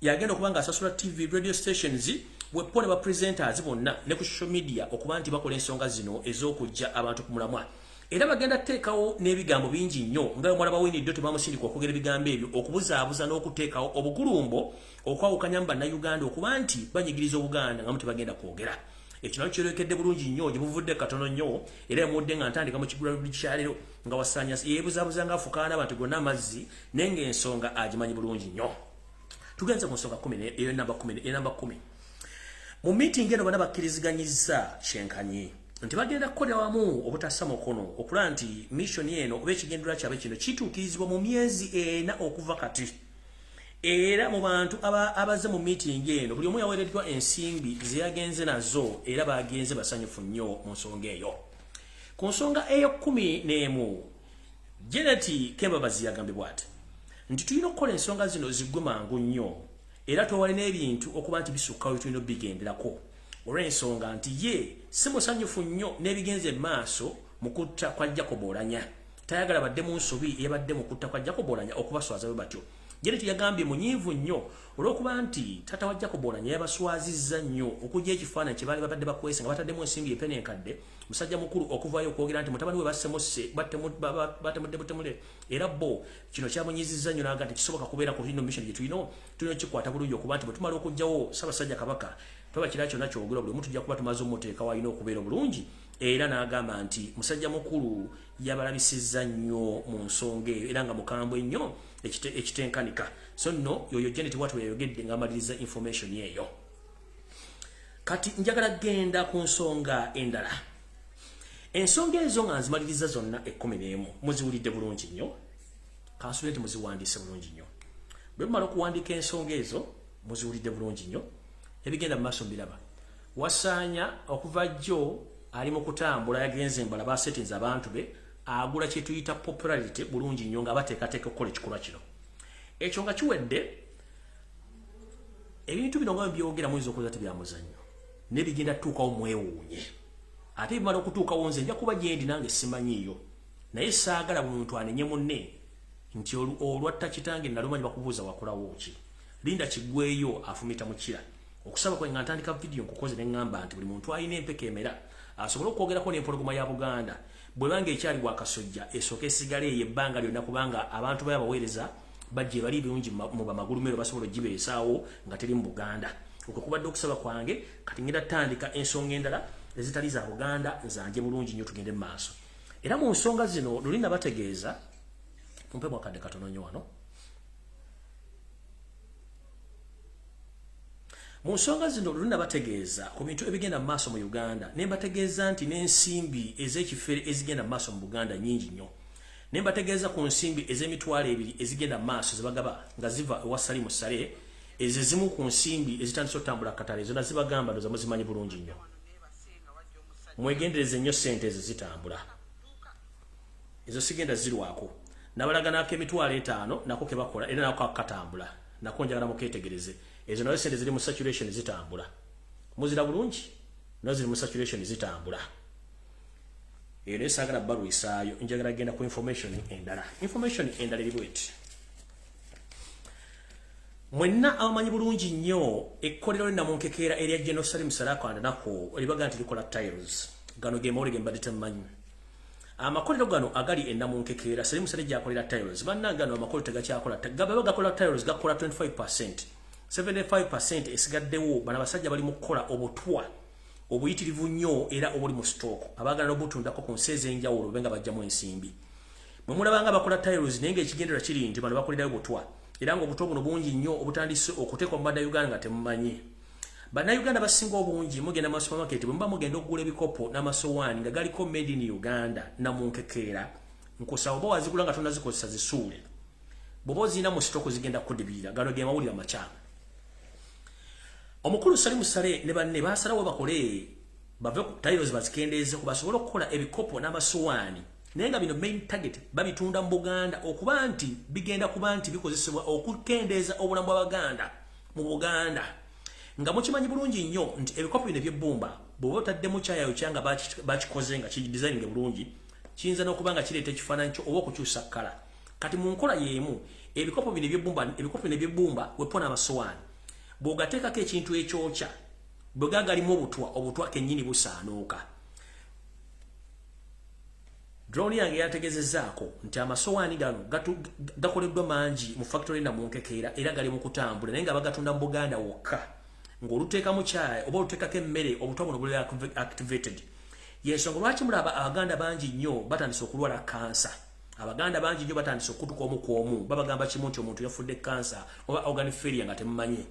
yagenda okuba nga asasula TV radio stations wepone ba presenters bonna ne ku social media okuba nti bakola ensonga zino ez'okujja abantu ku mulamwa. Era bagenda teekawo n'ebigambo bingi nnyo nga omwana bawinidde tebamusindika okwogera ebigambo ebyo okubuzaabuza n'okuteekawo obugulumbo okwawukanya mu bannayuganda okuba nti banyigiriza Obuganda nga mu tebagenda kwogera. Ekino kirekedde bulungi nnyo gye buvudde katono nnyo era emudde nga ntandika mu kigula kyalero nga wasanya yeebuzaabuza nga afukaana abantu gonna amazzi naye ng'ensonga agimanyi bulungi nnyo. Tugenze ku nsonga 10 eyo namba 10. Mu meeting eno bana bakkiriziganyizza kyenkanyi nti bagenda kukolera wamu obutassa mukono okulaba nti mission eno oba ekigendera kyabe kino kituukirizibwa mu myezi 4 okuva kati. Era mu bantu abaze mu meeting eno buli omu yaweereddwa ensimbi ze yagenze nazo era bagenze basanyufu nnyo mu nsonga eyo. Ku nsonga eyo 11 Janet Kembabazi yagambye bw'ati nti tulina okukola ensonga zino ziggwe mangu nnyo era twewale n'ebintu okuba nti bisukkawo tulina bigenderako olw'ensonga nti ye si musanyufu nnyo n'ebigenze maaso mu kutta kwa Jacob Oulanyah. Tayagala badde mu nsobi eyabadde mu kutta kwa Jacob Oulanyah okubaswaza bwe batyo. Janet yagambye munyiivu nnyo olw'okuba nti taata wa Jacob Oulanyah yabaswazizza nnyo okujja ekifaananyi kye baali babadde bakwese nga bataddemu ensimbi empya n'enkadde. Musajja mukulu okuvayo okwogera nti mutabani we bassemuse batemudde era bo kino kyamunyizizza nnyo n'aga nti kisoboka kubeera ku lino mission gye tulina kikwata bulungi okuba nti bwe tumala okugjawo Ssaabasajja Kabaka toba kira kyonna kyogera buli omuntu tujja kuba tumaze omuteeka walina okubeera obulungi. Era n'agamba nti musajja mukulu yabalabisizza nnyo mu nsonga eyo era nga mukambwe nnyo ekitenkanika. So nno yoyo Janet watu yayogedde ng'amaliriza information eyo. Kati njagala genda ku nsonga endala. Ensonga ezo nga nzimaliriza zonna 11 muziwulidde bulungi nnyo. Kansule nti muziwandiise bulungi nnyo. Bwe mumala okuwandiika ensonga ezo muziwulidde bulungi nnyo. Ebigenda mu maaso mbiraba. Wasaanya okuva jjo ali mu kutambula yagenze mbala ba settings abantu be agula kye tuyita popularity bulungi nnyo nga bateekateeka okukola ekikolwa kino. Ekyo nga kiwedde ebintu bino nga byogera muyinza okuza tebyamuzannyo n'ebigenda tuukawo mwewuunye. Ate bimala okutuukawo nze nja kuba gyendi nange simanyiiyo naye saagala buli muntu anenye munne nti olwatta kitange nalumanyi bakubuuza wakolawo ki. Linda kiggweeyo afumita mu kira. Okusaba kwe nga ntandika video nkukoze ne ngamba nti buli muntu alina empeka emera asobola okwogerako n'empologoma ya Buganda bwe banga ekyali bwakasojja esooka esigale ebbanga lyonna kubanga abantu bayabaweereza bajje bali birungi mu bamagulumiro basobola ogibeesaawo nga teri mu Buganda. Okwo kubadde okusaba kwange kati ngenda tandika ensonga endala ezitali za Buganda nzanje bulungi nnyo tugende mu maaso. Era mu nsonga zino lulina bategeeza mumpe mwakadde katono nnyo wano. Mu nsonga zino lulina bategeeza ku bintu ebigenda mu maaso mu Uganda ne mbategeeza nti n'ensimbi ez'ekifere ezigenda mu maaso mu Buganda nnyingi nnyo. Ne mbategeeza ku nsimbi ez'emitwalo 2 ezigenda mu maaso zibagaba nga ziva ewa Salimu Sale ezizimu ku nsimbi ezitandise otambula katale ezo nazibagamba ndoza muzimanyi bulungi nnyo. Mwegendereze nnyo ssente ezo zitambula. Ezo sigenda zirwako. Nabalaga nako emitwalo 5 nako ke bakola era nako katambula. Nako njagala muketegereze. Ezo nazo ssente ziri mu saturation zitambula. Muzira bulungi? Nazo ziri mu saturation zitambula. Era esagala baru isaayo njagala genda ku information endala. Information endala eri bweti. Mwenna abamanyi bulungi nnyo ekkolero linnamunkekeera erya General Salim Salako nako libaga nti likola tiles. Gano ge mawulire mbadde temumanyi. Amakolero gano agali ennamunkekeera Salim Sale gyakolera tiles. Banna gano amakolero tegakyakola. Gaba gakola tiles gakola 25%. 75% esigaddewo bana basajja bali mu kukola obutwa obuyitirivu nnyo era obuli mu stock abagala n'obutundako ku nsi ez'enjawulo benga bajjamu ensimbi. Mwe mulabanga bakola tiles naye ng'ekigendera kiri nti bano bakolerayo butwa era ng'obutwa buno bungi nnyo obutandise okuteekwa mu Bannayuganda nga temumanyi. Bannayuganda basinga obungi mugenda mu supermarket bwe muba mugenda okugula ebikopo n'amasowaani nga galiko made in Uganda namunkekeera nkusaba oba wazigula nga tonnazikozesa zisuule bw'oba ozirina mu stock zigenda kudibirira gano ge mawulire amakyamu. omukulu Salimu Sale ne banne basalawo bakole bave ku titles bazikendeeze ku basobola okukola ebikopo n'amasuwaani naye nga bino main target babitunda mu Buganda okuba nti bigenda kuba nti bikozesebwa okukendeeza obulamu bw'Abaganda mu Buganda nga mukimanyi bulungi nnyo nti ebikopo bino eby'ebbumba bw'oba otaddemu kyayayo kyanga bakikoze nga kidesigninge bulungi kiyinza n'okuba nga kireeta ekifaananyi kyo oba okukyusa kkala kati mu nkola y'emu ebikopo bino eby'ebbumba wepona amasuwaani bw'ogateekako ekintu ekyokya bwe gagalimu obutwa kennyini busaanuuka. Drone yange yategezezaako nti amasowaani gano gakoleddwa mangi mu factory na mu nkekeera era gali mu kutambula naye nga bagatunda mu Buganda wokka ng'oluteekamu kyayi oba oluteekako emmere obutwa buno buli activated. Y'ensonga lwaki mulaba Abaganda bangi nnyo batandise okulwala kansa. Abaganda bangi nnyo batandise okutuka omu ku omu babagamba kimu nti omuntu yafudde kansa oba organ failure nga temumanyi.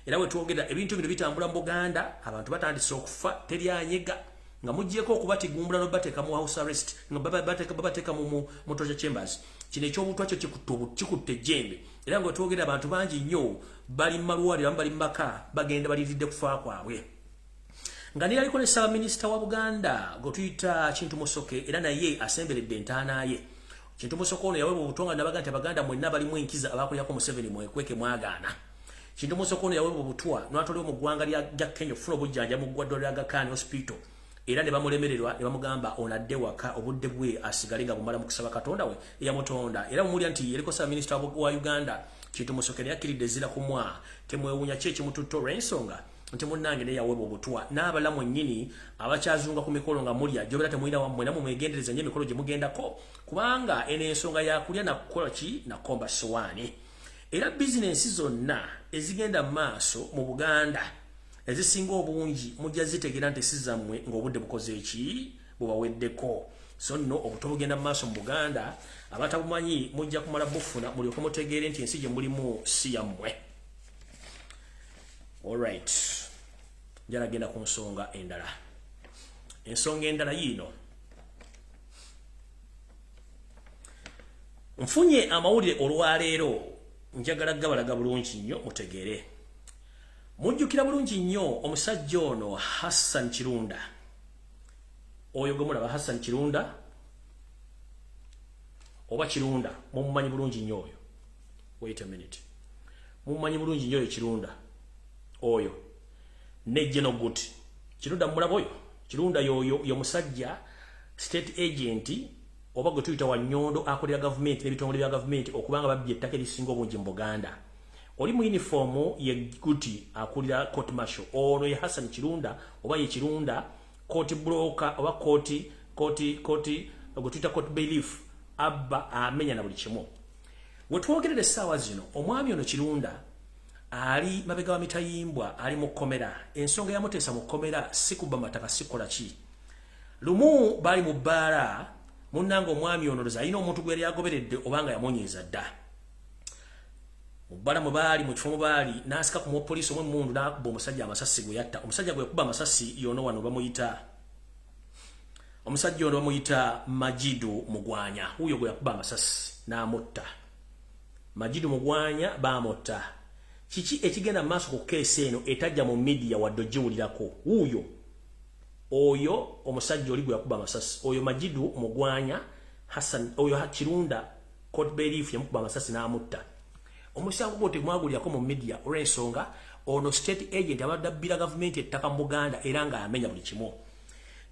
Era bwe twogera ebintu bino bitambula mu Buganda abantu batandise okufa teri anyega nga mujjeko okubatiggumula n'obateeka mu house arrest nga babateeka mu torture chambers. Kino ekyobutwa kyo kikutte ejjembe era nga twogera abantu bangi nnyo bali mu malwaliro bali mu maka bagenda baliridde kufa kwabwe. Nga niraliko ne Ssaabaminisita wa Buganda gwe tuyita Kintu Musoke era naye asemberedde entaana ye. Kintu Musoke ono yaweebwa obutonga n'abaga nti Abaganda mwenna balimu enkiza abakolyako Museveni mwekweke mwagaana. Kintu Musoke ono yaweebwa obutwa n'atwalibwa mu ggwanga lya Kenya okufuna obujjanjabi mu ggwaddiro lya Aga Khan Hospital era ne bamulemererwa ne bamugamba onadde waka obudde bwe asigale nga bumala mu kusaba Katonda we eyamutonda era mumulya nti yeriko Ssaabaminisita wa Uganda Kintu Musoke ne yakkiridde ezira kumwa temwewuunya ki ekimututta olw'ensonga nti munnange naye yaweebwa obutwa n'abalamu ennyini abakyazunga ku mikolo nga mulya gyobera temulina wammwe namwe mwegendereza nnyo emikolo gye mugendako kubanga eno ensonga yakulya nakukola ki nakomba sowaani. Era bizinensi zonna ezigenda mu maaso mu Buganda ezisinga obungi mujja zitegeera nti si zammwe ng'obudde bukoze eki bubaweddeko. So nno obuto bugenda mu maaso mu Buganda abatabumanyi mujja kumala bufuna mulyoke mutegeere nti ensi gye mulimu si yammwe. Alright. Njala genda ku nsonga endala. Ensonga endala yiino. Nfunye amawulire olwaleero njagala gabalaga bulungi nnyo mutegeere. Mujjukira bulungi nnyo omusajja ono Hassan Kirunda. Oyo gwe mulaba Hassan Kirunda oba Kirunda mumumanyi bulungi nnyo oyo. Wait a minute. Mumumanyi bulungi nnyo oyo Kirunda. Oyo nejje no good Kirunda mulaba oyo Kirunda yo musajja state agent oba gwe tuyita wa Nyondo akolera government n'ebitongole bya government okubanga babbye ettaka erisinga obungi mu Buganda. Oli mu uniform ye guti akulira court martial ono ye Hassan Kirunda oba ye Kirunda court broker oba court gwe tuyita court bailiff abba amenya na buli kimu. Wetwogerere essaawa zino omwami ono Kirunda ali mabega wa mitayimbwa ali mu komera ensonga ya mutesa mu komera sikuba mataka sikola ki lumu bali mu bbaala munnanga omwami ono loza alina omuntu gwe yagoberedde obanga yamonyeeza dda mu bbaala mu baali mu kifo mu baali n'asika ku mupoliisi omwe mundu n'akuba omusajja amasasi gwe yatta omusajja gwe yakuba amasasi yono wano bamuyita omusajja ono bamuyita Majidu Mugwanya huyo gwe yakuba amasasi n'amutta Majidu Mugwanya bamutta. Kiki ekigenda maaso ku keesi eno etajja mu media wadde ogiwulirako wuuyo oyo omusajja oli gwe yakuba amasasi oyo Majidu Mugwanya Hassan oyo Kirunda court bailiff yamukuba amasasi n'amutta. Omusango gwo temwagulirako mu media olw'ensonga ono state agent abadde abbira gavumenti ettaka mu Buganda era nga amenya buli kimu.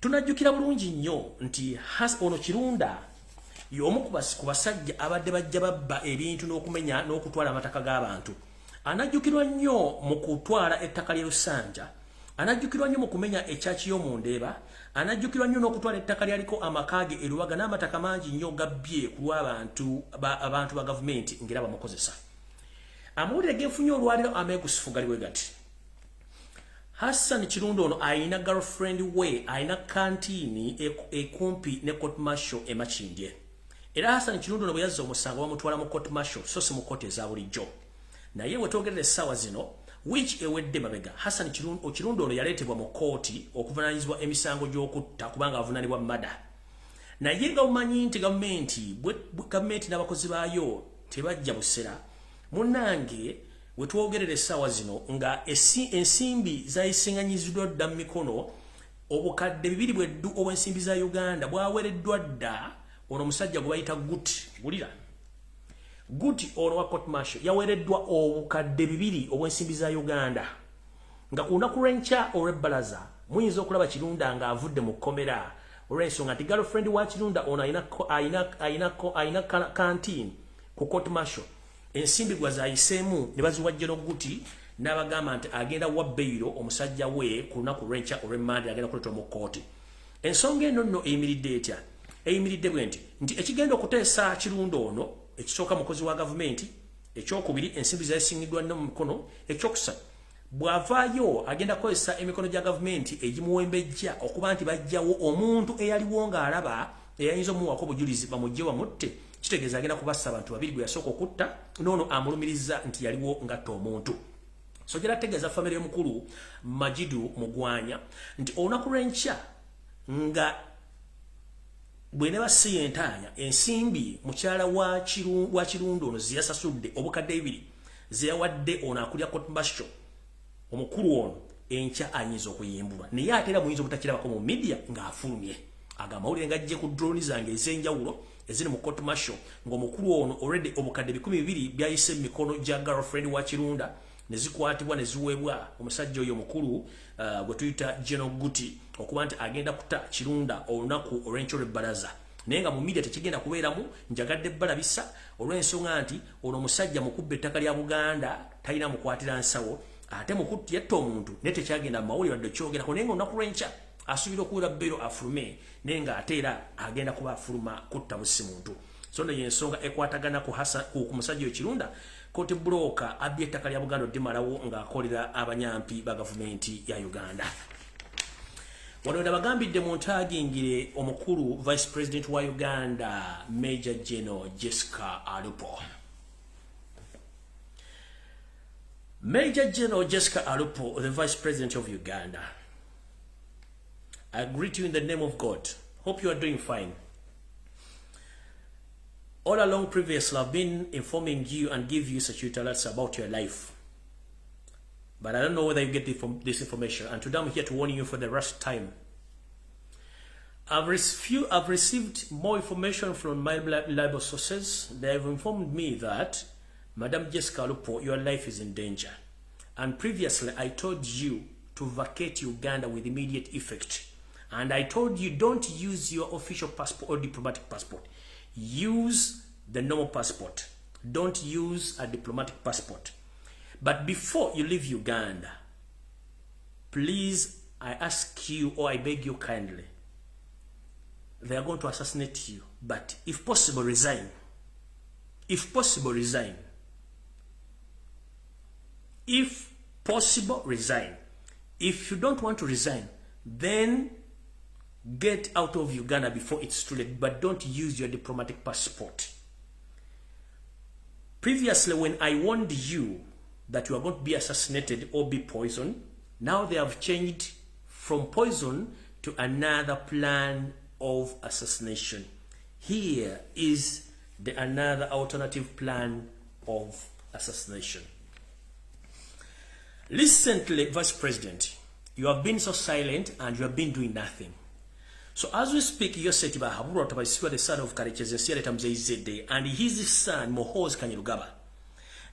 Tunajjukira bulungi nnyo nti ono Kirunda y'omu ku basajja abadde bajja babba ebintu n'okumenya n'okutwala amataka g'abantu. Anajjukirwa nnyo mu kutwala ettaka lya Lusanja, anajjukirwa nnyo mu kumenya ekyaki y'omundeeba, anajjukirwa nnyo n'okutwala ettaka lyaliko amakaage eruwaga n'amataka mangi nnyo gabbye ku lw'abantu ba gavumenti ngera bamukozesa. Amawulire genfunye olwaliro ameegusifu gali bwe gati. Hassan Kirunda ono ayina girlfriend we ayina kantiini ekumpi ne court martial e Makindye. Era Hassan Kirunda ono bwe yazza omusango bamutwala mu court martial so si mu kooti eza bulijjo. Naye wetwogerera essaawa zino which ewedde mabega Hassan Kirunda ono yaleetebwa mu kooti okuvunaanyizibwa emisango gy'okutta kubanga avunaanibwa mada. Naye nga bumanyi nti gavumenti n'abakozi baayo tebajja busera munnange wetwogerera essaawa zino nga ensimbi zayisinganyiziddwa dda mu mikono obukadde 2 bweddu obw'ensimbi za Uganda bwaweereddwa dda ono omusajja gwe bayita Guti wulira Guti ono wa court martial yaweereddwa obukadde 2 obw'ensimbi za Uganda nga ku lunaku lw'enkya olw'ebbalaza muyinza okulaba Kirunda ng'avudde mu kkomera olw'ensonga nti girlfriend wa Kirunda ono ayina kantiin ku court martial ensimbi gwa zayiseemu ne baziwajja n'Oguti n'abagamba nti agenda wa beyiro omusajja we ku lunaku lw'enkya olw'emmande agenda kuleetwa mu kkooti. Ensonga eno nno eyimiridde etya? Eyimiridde bwe nti ekigenda okuteesa Kirunda ono ekisooka mukozi wa gavumenti, ekyokubiri ensimbi zayisingiddwa mu mikono, ekyokusatu bw'avaayo agenda kukozesa emikono gya gavumenti egimuwembejja okuba nti bajjawo omuntu eyaliwo ng'alaba eyayinza omuwako obujulizi bamugye bamutte. Kitegeeza agenda kubassa abantu 2 gwe yasooka okutta n'ono amulumiriza nti yaliwo ngatta omuntu. So gera tegeeza famire y'omukulu Majidu Mugwanya nti olunaku lw'enkya nga bwe ne basiya entaanya ensimbi mukyala wa Kirunda ono ziyasasudde obukadde 2 zeyawadde ono akulya court martial omukulu ono enkya ayinza okuyimbulwa naye ate era muyinza obutakirabako mu media ng'afulumye agamawulire ng'ajje ku drone zange ez'enjawulo eziri mu court martial ng'omukulu ono already obukadde 12 byayise mu mikono gya girlfriend wa Kirunda ne zikwatibwa ne ziweebwa omusajja oyo omukulu gwe tuyita General Guti okuba nti agenda kuta Kirunda olunaku olw'enkya olw'ebbalaza naye nga mu media tekigenda kubeeramu njagadde balabisa olw'ensonga nti ono omusajja mukubba ettaka lya Buganda talina mukwatira nsawo ate mukutti yatta omuntu naye tekyagenda mu mawulire wadde kyogerako naye nga olunaku lw'enkya asuubira okuwera bero afulume naye ng'ate era agenda kuba afuluma kutta busi muntu. So nno y'ensonga ekwatagana ku musajja oyo Kirunda kooti bulooka abbye ettaka lya Buganda oddimalawo ng'akolera abanyampi ba gavumenti ya Uganda. Wano nabagambidde mu ntaagingire omukulu Vice President wa Uganda Major General Jessica Alupo. Major General Jessica Alupo, the Vice President of Uganda. I greet you in the name of God. Hope you are doing fine. All along previously, I've been informing you and give you such alerts about your life. But I don't know whether you get this information. And today I'm here to warn you for the last time. I've received more information from my reliable sources. They have informed me that Madam Jessica Alupo, your life is in danger. And previously, I told you to vacate Uganda with immediate effect. And I told you don't use your official passport or diplomatic passport. Use the normal passport. Don't use a diplomatic passport. But before you leave Uganda, please, I ask you or I beg you kindly, they are going to assassinate you. But if possible, resign. If possible, resign. If possible, resign. If you don't want to resign, then get out of Uganda before it's too late, but don't use your diplomatic passport. Previously, when I warned you that you are going to be assassinated or be poisoned, now they have changed from poison to another plan of assassination. Here is another alternative plan of assassination. Recently, Vice President, you have been so silent and you have been doing nothing. So as we speak, you said the son of Karechezesiaretamzeizede and his son Mohoz Kanyarugaba.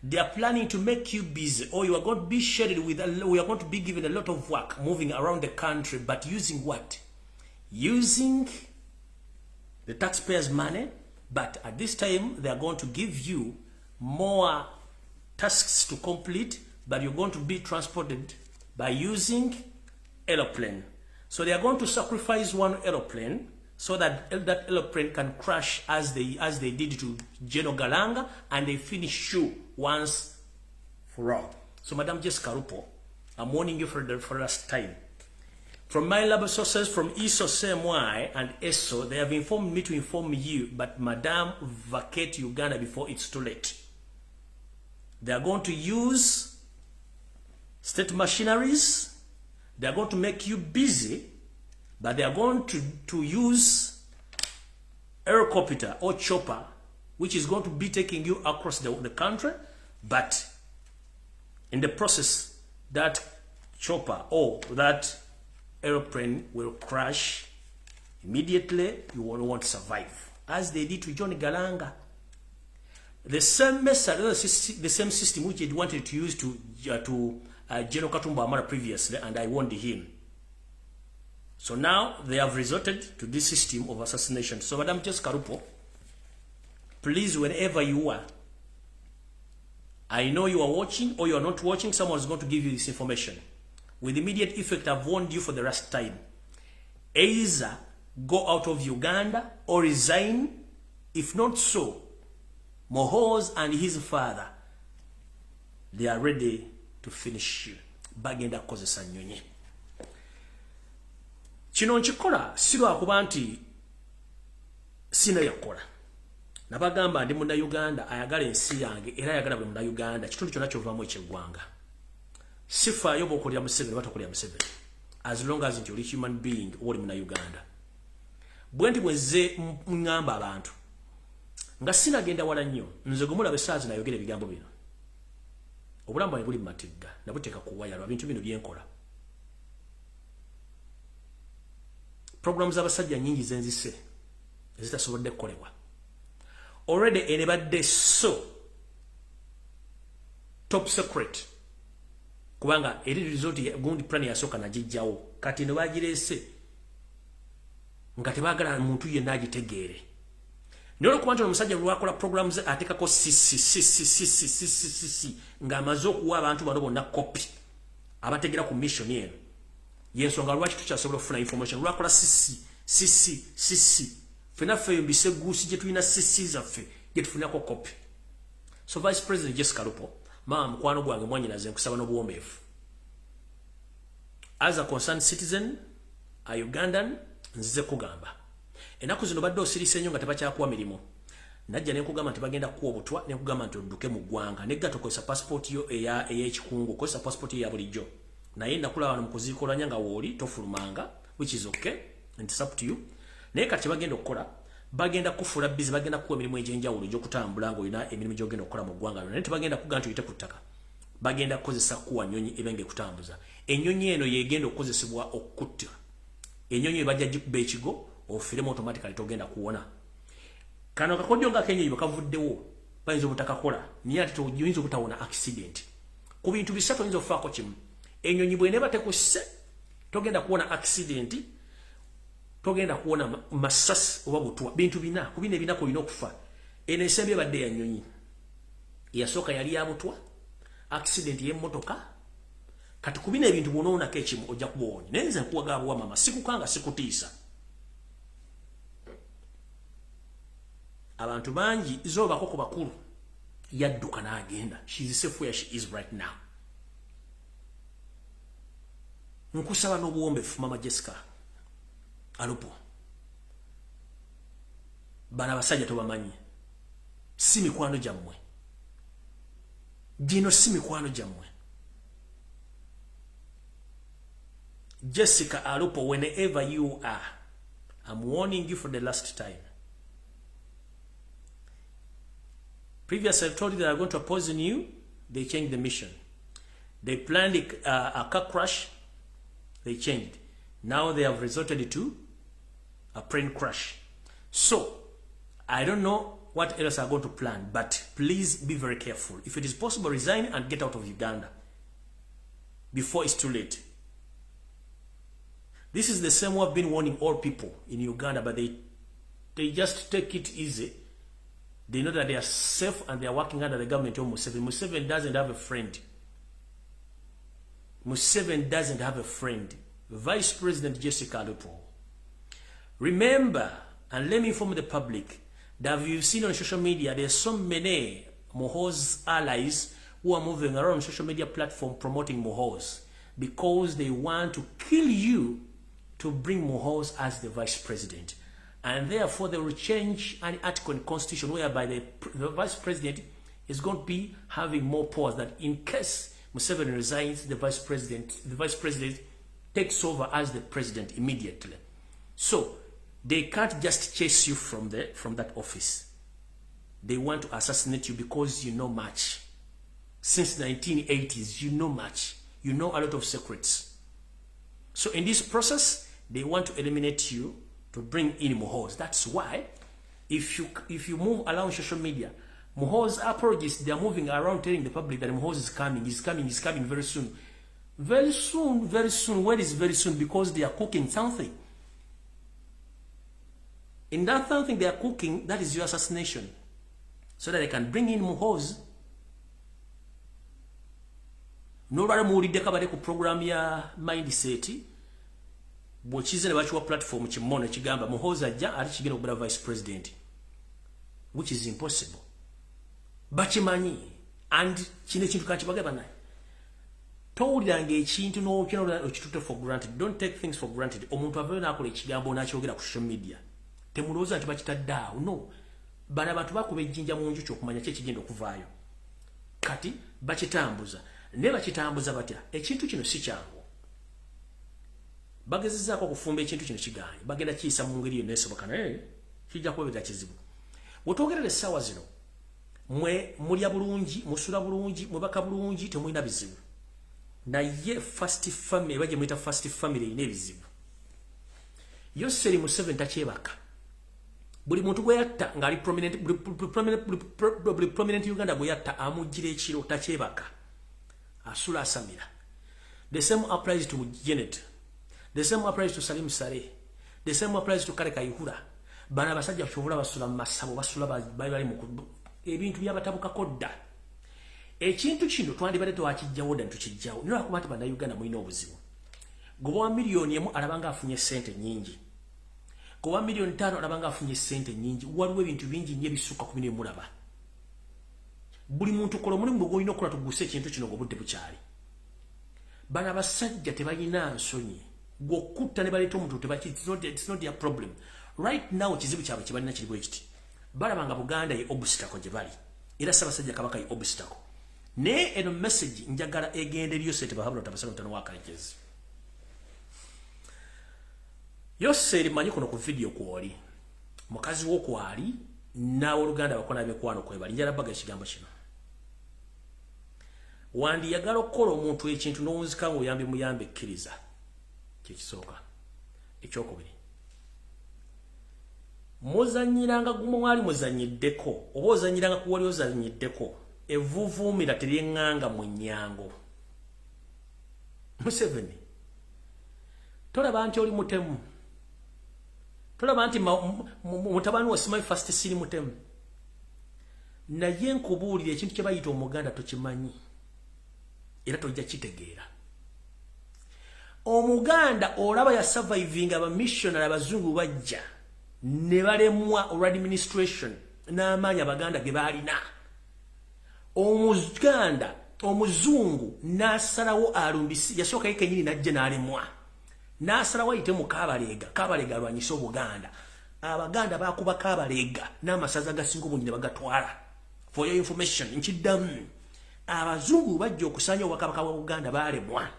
They are planning to make you busy, or you are going to be shaded with, we are going to be given a lot of work moving around the country, but using what? Using the taxpayers' money, but at this time they are going to give you more tasks to complete, but you're going to be transported by using aeroplane. So they are going to sacrifice one aeroplane so that that aeroplane can crash as they did to General Galanga, and they finish you once for all. So Madam Jessica Alupo, I'm warning you for the last time. From my lab sources from ESO, CMY, and ESO, they have informed me to inform you, but Madam, vacate Uganda before it's too late. They are going to use state machineries. They are going to make you busy, but they are going to use helicopter or chopper, which is going to be taking you across the country, but In the process, that chopper or that aeroplane will crash. Immediately, you won't survive. As they did to John Galanga. The same method, the same system which he wanted to use to General Katumba Amara previously, and I warned him. So now they have resorted to this system of assassination. So Madam Jessica Alupo, please, wherever you are, I know you are watching or you are not watching, someone is going to give you this information. With immediate effect, I've warned you for the last time. Either go out of Uganda or resign. If not so, Mohoz and his father, they are ready to finish you. Bagenda kozesa nnyonyi. Kino nkikola sirwa akuba nti sina yakola. Nabagamba ndi munda Uganda ayagala ensi yange era ayagala buli munda Uganda kitundu kyonna kyovaamu eky'eggwanga. Sifaayo bw'okolera Museveni batakolera Museveni. As long as you're a human being oli munda Uganda. Bwenti bwezze ngamba abantu. Nga sinagenda wala nnyo nze gumulabe saazi nayogera ebigambo bino. Obulamu bwange buli mu matigga nabuteeka ku waya lwa bintu bino byenkola. Programs z'abasajja nnyingi zenzise ezitasobodde kukolebwa. Already enebadde so top secret kubanga eri result gundi plan yasooka nagijjawo kati ne bagirese nga tebaagala muntu yenna agitegeere. Nolo kubantu omusajja lwakola programs atekako sisi ng'amaze okuwa abantu bano bonna copy abategera ku mission eno. Yensonga lwaki tukyasobola okufuna information lwakola sisi fena fe mbise gusi gye tulina sisi zaffe gye tufunako copy. So Vice President Jessica Alupo, mama mukwano gwange mwanyinaze nkusaba n'obuwombeefu. As a concerned citizen, a Ugandan, nzize kugamba. Ennaku zino badde osirise nnyo nga tebakyakuwa mirimu. Najja ne nkugamba nti bagenda kuwa obutwa ne nkugamba nti odduke mu ggwanga. Ne gato kozesa passport yo ey'ekikungu, kozesa passport ya bulijjo. Naye nakula wano mu Kuzikuula nga wooli tofulumanga, which is okay, and it's up to you. Naye kati bagenda okukola, bagenda kufula busy, bagenda kuwa emirimu egy'enjawulo egy'okutambula ng'olina emirimu gy'ogenda okukola mu ggwanga. Naye tebagenda kugaa nti oyite ku ttaka. Bagenda kukozesa kuwa nnyonyi eba ng'ekutambuza. Ennyonyi eno y'egenda okukozesebwa okutta. Ennyonyi ebajja gikuba ekigo, ofiremu automatically togenda kuwona. Kano kakodyo nga Kenya yibo kavuddewo, bayinza obutakakola, naye ate toyinza obutawona accident. Ku bintu bisatu oyinza okufaako kimu. Ennyonyi bw'eneba tekusse, togenda kuwona accident, togenda kuwona masasi oba butwa. Bintu bina, ku bino ebinako olina okufa. Eno ensembi ebadde ya nnyonyi. Eyasooka yali ya butwa, accident y'emmotoka. Kati ku bino ebintu bw'onoonako ekimu ojja kuba owonye. Naye nze nkuwagaba bwa mama, sikukanga sikutiisa. Abantu bangi zoba koko bakulu yadduka n'agenda. She is safe where she is right now. Nkusaba n'obuwombeefu mama Jessica Alupo. Bana basajja tobamanyi. Si mikwano gyammwe. Gino si mikwano gyammwe. Jessica Alupo, whenever you are, I'm warning you for the last time. Previously, I told you that I'm going to poison you. They changed the mission. They planned a car crash. They changed. Now they have resorted to a plane crash. So, I don't know what else are going to plan, but please be very careful. If it is possible, resign and get out of Uganda before it's too late. This is the same way I've been warning all people in Uganda, but they just take it easy. They know that they are safe and they are working under the government of Museveni. Museveni doesn't have a friend. Museveni doesn't have a friend. Vice President Jessica Alupo. Remember, and let me inform the public, that you've seen on social media, there's so many Mohoz allies who are moving around on social media platform promoting Mohoz because they want to kill you to bring Mohoz as the vice president. And therefore, they will change an article in the constitution whereby the vice president is going to be having more powers, that in case Museveni resigns, the vice president takes over as the president immediately. So they can't just chase you from that office. They want to assassinate you because you know much. since 1980s. You know much. You know a lot of secrets. So in this process, they want to eliminate you to bring in Muhoozi. That's why if you move around social media, Muhoozi apologists, they are moving around telling the public that Muhoozi is coming, he's coming very soon. Very soon, very soon. Where is very soon? Because they are cooking something. In that something they are cooking, that is your assassination. So that they can bring in Muhoozi. No rara muwulidde kabale ku program ya mindset. Bw'okize ne bakiwa platform kimono kigamba Muhoozi ajja ate kigenda okubeera vice president. Which is impossible. Bakimanyi. And kino ekintu kakibagamba naye. Towuliranga ekintu n'okitutte for granted. Don't take things for granted. Omuntu avayo n'akola ekigambo n'akyogera ku social media. Temulowooza nti bakitadde awo. No. Bano abantu bakuba ejjinja mu njuki okumanya ki ekigenda okuvaayo. Kati bakitambuza. Ne bakitambuza batya. Ekintu kino si kyangu. Bagezezzaako okufumba ekintu kino kigaanye. Bagenda kiyisa mu ngeri yonna esoboka naye kijja kubeera kizibu. Bw'otwogerera essaawa zino, mwe mulya bulungi, musula bulungi, mubaka bulungi, temulina bizibu. Naye first family, bajje mwita first family ine bizibu. Yoseri Museveni takyebaka. Buli muntu gwe yatta ng'ali prominent Uganda gwe yatta amujjira ekiro takyebaka. Asula asamira. The same applies to Janet. The same applies to Salim Saleh. The same applies to Kale Kayihura. Bana basajja kyovula basula mu masabo, basula bali mu ebintu byabatabuka kodda. Ekintu kino twandibadde twakijjawo dda tukijjawo. Nira akuba nti bannayuganda mulina obuzibu. Goba miliyoni emu alabanga afunye ssente nnyingi. Goba miliyoni 5 alabanga afunye ssente nnyingi. Waliwo ebintu bingi nnyo ebisukka ku bino emulaba. Buli muntu kola omulimu gw'olina okukola tuguse ekintu kino ng'obudde bukyali. Bano abasajja tebalina nsonyi. Gw'okutta ne baleeta omuntu it's not their problem. Right now kizibu kyabwe kibalina kiri bwe kiti. Balabanga Buganda ye obstacle gye bali. Era Ssaabasajja Kabaka ye obstacle. Ne eno message njagala egende liyo sete bahabula tabasalo ntano wakalekezi. Yoseri manyi kuno ku video kwoli. Mukazi wo kwali na Oluganda bakola bekwano kwebali njala baga ekigambo kino. Wandi yagala okukola omuntu ekintu n'onzika ng'oyambe muyambe ekkiriza. Kyekisooka. Ekyokubiri. Muzanyiranga gumu wali muzanyiddeko. Oba ozanyiranga ku wali ozanyiddeko. Evuvuumira teryeŋŋanga mu nnyango. Museveni. Tolaba nti oli mutemu. Tolaba nti mutabani wa Simanyi First siri mutemu. Naye nkubuulira ekintu kye bayita Omuganda tokimanyi. Era tojja kitegeera. Omuganda olaba ya surviving aba missionary abazungu bajja ne balemwa olwa administration n'amaanyi Abaganda ge baalina. Omuganda omuzungu n'asalawo alumbisi yasooka ye kennyini n'ajja n'alemwa. N'asalawo ayite mu Kabalega. Kabalega alwanyisa Obuganda. Abaganda baakuba Kabalega n'amasaza gasinga obungi ne bagatwala. For your information, nkiddamu. Abazungu bajja okusaanya obwakabaka bwa Buganda baalemwa.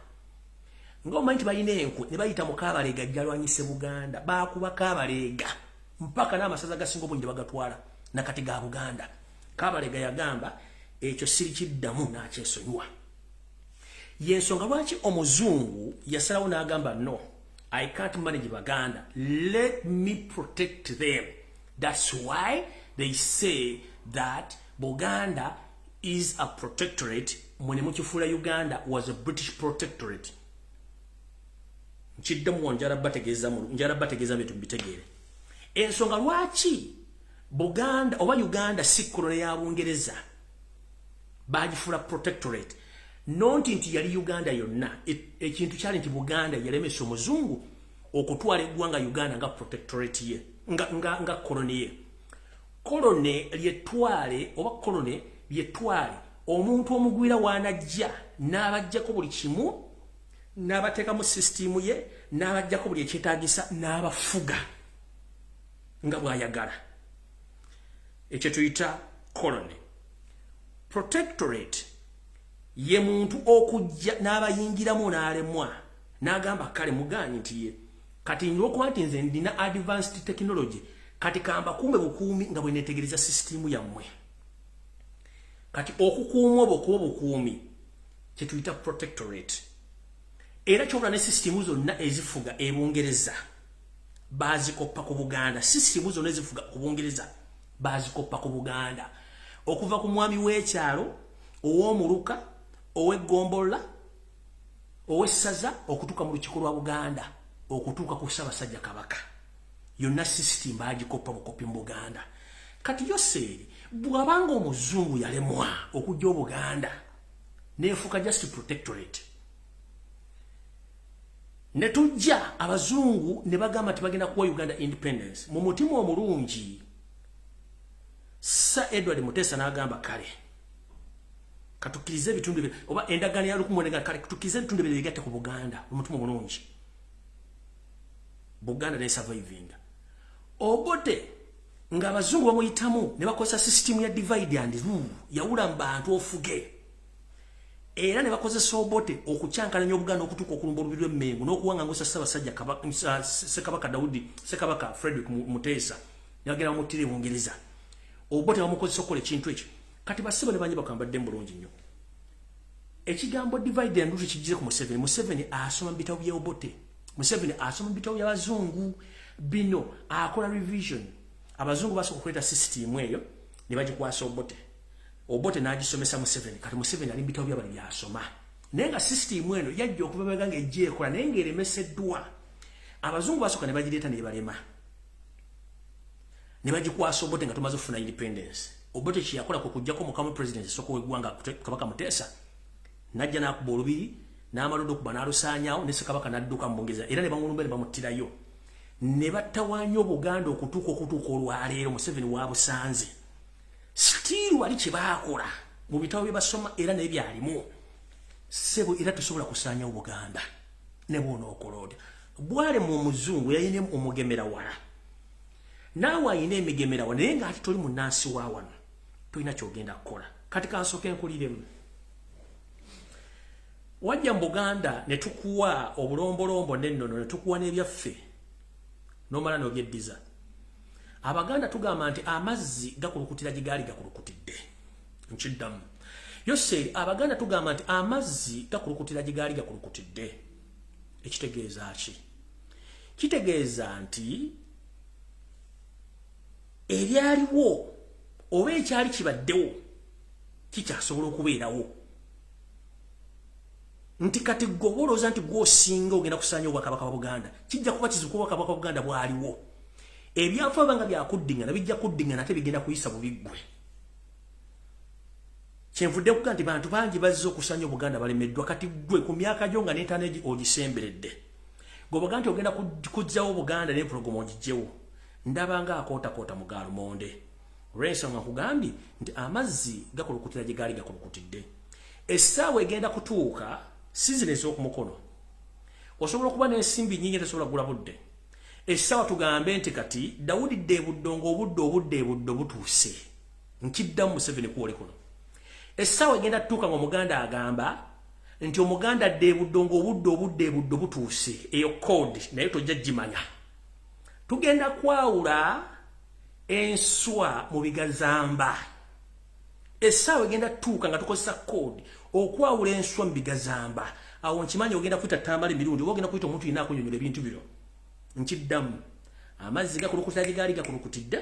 Ng'omanyi nti balina enku ne bayita mu Kabalega gyalwanyise Buganda. Baakuba Kabalega mpaka n'amasaza gasinga obungi ne bagatwala nakati ga Buganda. Kabalega yagamba ekyo siri kiddamu n'akyesonyiwa. Yensonga lwaki omuzungu yasalawo n'agamba no, I can't manage Baganda. Let me protect them. That's why they say that Buganda is a protectorate. Mwene mukifuula Uganda was a British protectorate. Nkiddamu njala bategeeza bintu bitegeere. Ensonga lwaki Buganda oba Uganda si kolone ya Bungereza bagifuula protectorate. Nonti nti yali Uganda yonna. Ekintu kyali nti Buganda yalemesa omuzungu okutwala eggwanga Uganda nga protectorate ye. Nga kolone ye. Kolone lyetwale oba kolone lyetwale omuntu omugwira wanajja n'abajjako buli kimu n'abateeka mu system ye n'abajjako buli ekyetaagisa n'abafuga nga bw'ayagala. Ekyo tuyita kolone. Protectorate ye muntu okujja n'abayingiramu n'alemwa n'agamba kale mugaanyi nti ye kati nyokuba nti nze ndina advanced technology kati kamba kumbe bukuumi nga bwe neetegereza system yammwe. kati okukuuma obukuuma obukuumi kye tuyita protectorate era kyobula ne system zonna ezifuga ebungereza bazikoppa ku Buganda system zonna ezifuga ku Bungereza bazikoppa ku Buganda okuva ku mwami w'ekyalo ow'omuluka ow'eggombola ow'essaza okutuuka mu lukiiko lwa Buganda okutuuka ku Ssaabasajja Kabaka yonna system bagikoppa bukopi mu Buganda kati yoseeri bw'abanga omuzungu yalemwa okujja Obuganda neefuuka just protectorate ne tujja abazungu ne bagamba nti bagenda kuwa Uganda independence mu mutima omulungi Sir Edward Mutesa n'agamba kale katukirize ebitundu oba endagaano ya lukumwenga kale katukirize ebitundu bye bigatte ku Buganda mu mutima omulungi Buganda ne surviving obote nga abazungu bamuyitamu ne bakozesa system ya divide and rule yawula mu bantu ofuge era ne bakozesa obote okucyankalanya Obuganda okutuuka okulumba olubiri lw'emmengo n'okuwangangusa Ssaabasajja Kabaka Daudi Ssekabaka Frederick Mutesa ne bagenda bamutira Bungereza obote bamukozesa okukola ekintu ekyo kati basibo ne banye bakambadde mu bulungi nnyo ekigambo divide and rule kigize ku Museveni asoma mu bitabo bya obote Museveni asoma mu bitabo by'abazungu bino akola revision abazungu basobola okuleeta system eyo ne bagikwasa obote n'agisomesa Museveni kati Museveni ali mu bitabo by'abali byasoma naye nga system eno yajja okuva baganga ejja ekola naye ng'eremeseddwa abazungu basooka ne bagireeta ne balema ne bagikwasa obote nga tumaze okufuna independence obote kye yakola kwe kujjako mukamu president esooka w'eggwanga Kabaka Mutesa n'ajja n'akuba olubiri n'amalodo okuba n'alusaanyaawo ne Ssekabaka n'adduka mu Bungereza era ne bamulumba ne bamuttirayo ne battawaanya Obuganda okutuuka olwaleero Museveni waabusanze still wali kye baakola mu bitabo bye basoma era naye byalimu sebo era tusobola kusaanya Obuganda ne bw'onookola otya bwale mu omuzungu yayina omugemera wala naawe ayina emigemera wala naye ng'ati toli munnansi wa wano tolina kyogenda kukola kati kansooke nkuliremu wajja mu Buganda ne tukuwa obulombolombo n'ennono ne tukuwa n'ebyaffe n'omala n'obyeddiza Abaganda tugamba nti amazzi gakulukutira gye gaali gakulukutidde nkiddamu yoseeri Abaganda tugamba nti amazzi gakulukutira gye gaali gakulukutidde ekitegeeza ki kitegeeza nti ebyaliwo oba ekyali kibaddewo kikyasobola okubeerawo nti kati gwobolooza nti gwosinga ogenda kusaanya Obwakabaka bwa Buganda kijja kuba kizibu Obwakabaka bwa Buganda bwaliwo ebyafa banga byakuddingana bijja kuddingana ate bigenda kuyisa bubiggwe kyenvudde kuga nti bantu bangi bazze okusaanya Obuganda balemeddwa kati gwe ku myaka gyo nga n'entaana ogisemberedde gwobaga nti ogenda kujjawo Obuganda n'empologoma ogijjewo ndabanga akootakoota mu Gaalumonde olw'ensonga nkugambye nti amazzi gakulukutira gye gaali gakulukutidde essaawa egenda kutuuka sizini ez'okumukono osobola okuba n'ensimbi nnyingi tesobola kugula budde essaawa tugambe nti kati Dawudi Ddebuddongo obudde butuuse nkiddamu Museveni kuwole kuno essaawa egenda tutuuka ng'Omuganda agamba nti Omuganda Ddebuddongo obudde butuuse eyo code naye tojja gimanya tugenda kwawula enswa mu bigazamba essaawa egenda tutuuka nga tukozesa code okwawula enswa mu bigazamba awo nkimanyi ogenda kuyita Tambala emirundi oba ogenda kuyita omuntu yina akunyonyola ebintu bino nkiddamu amazzi gakulukutira gye gaali gakulukutidde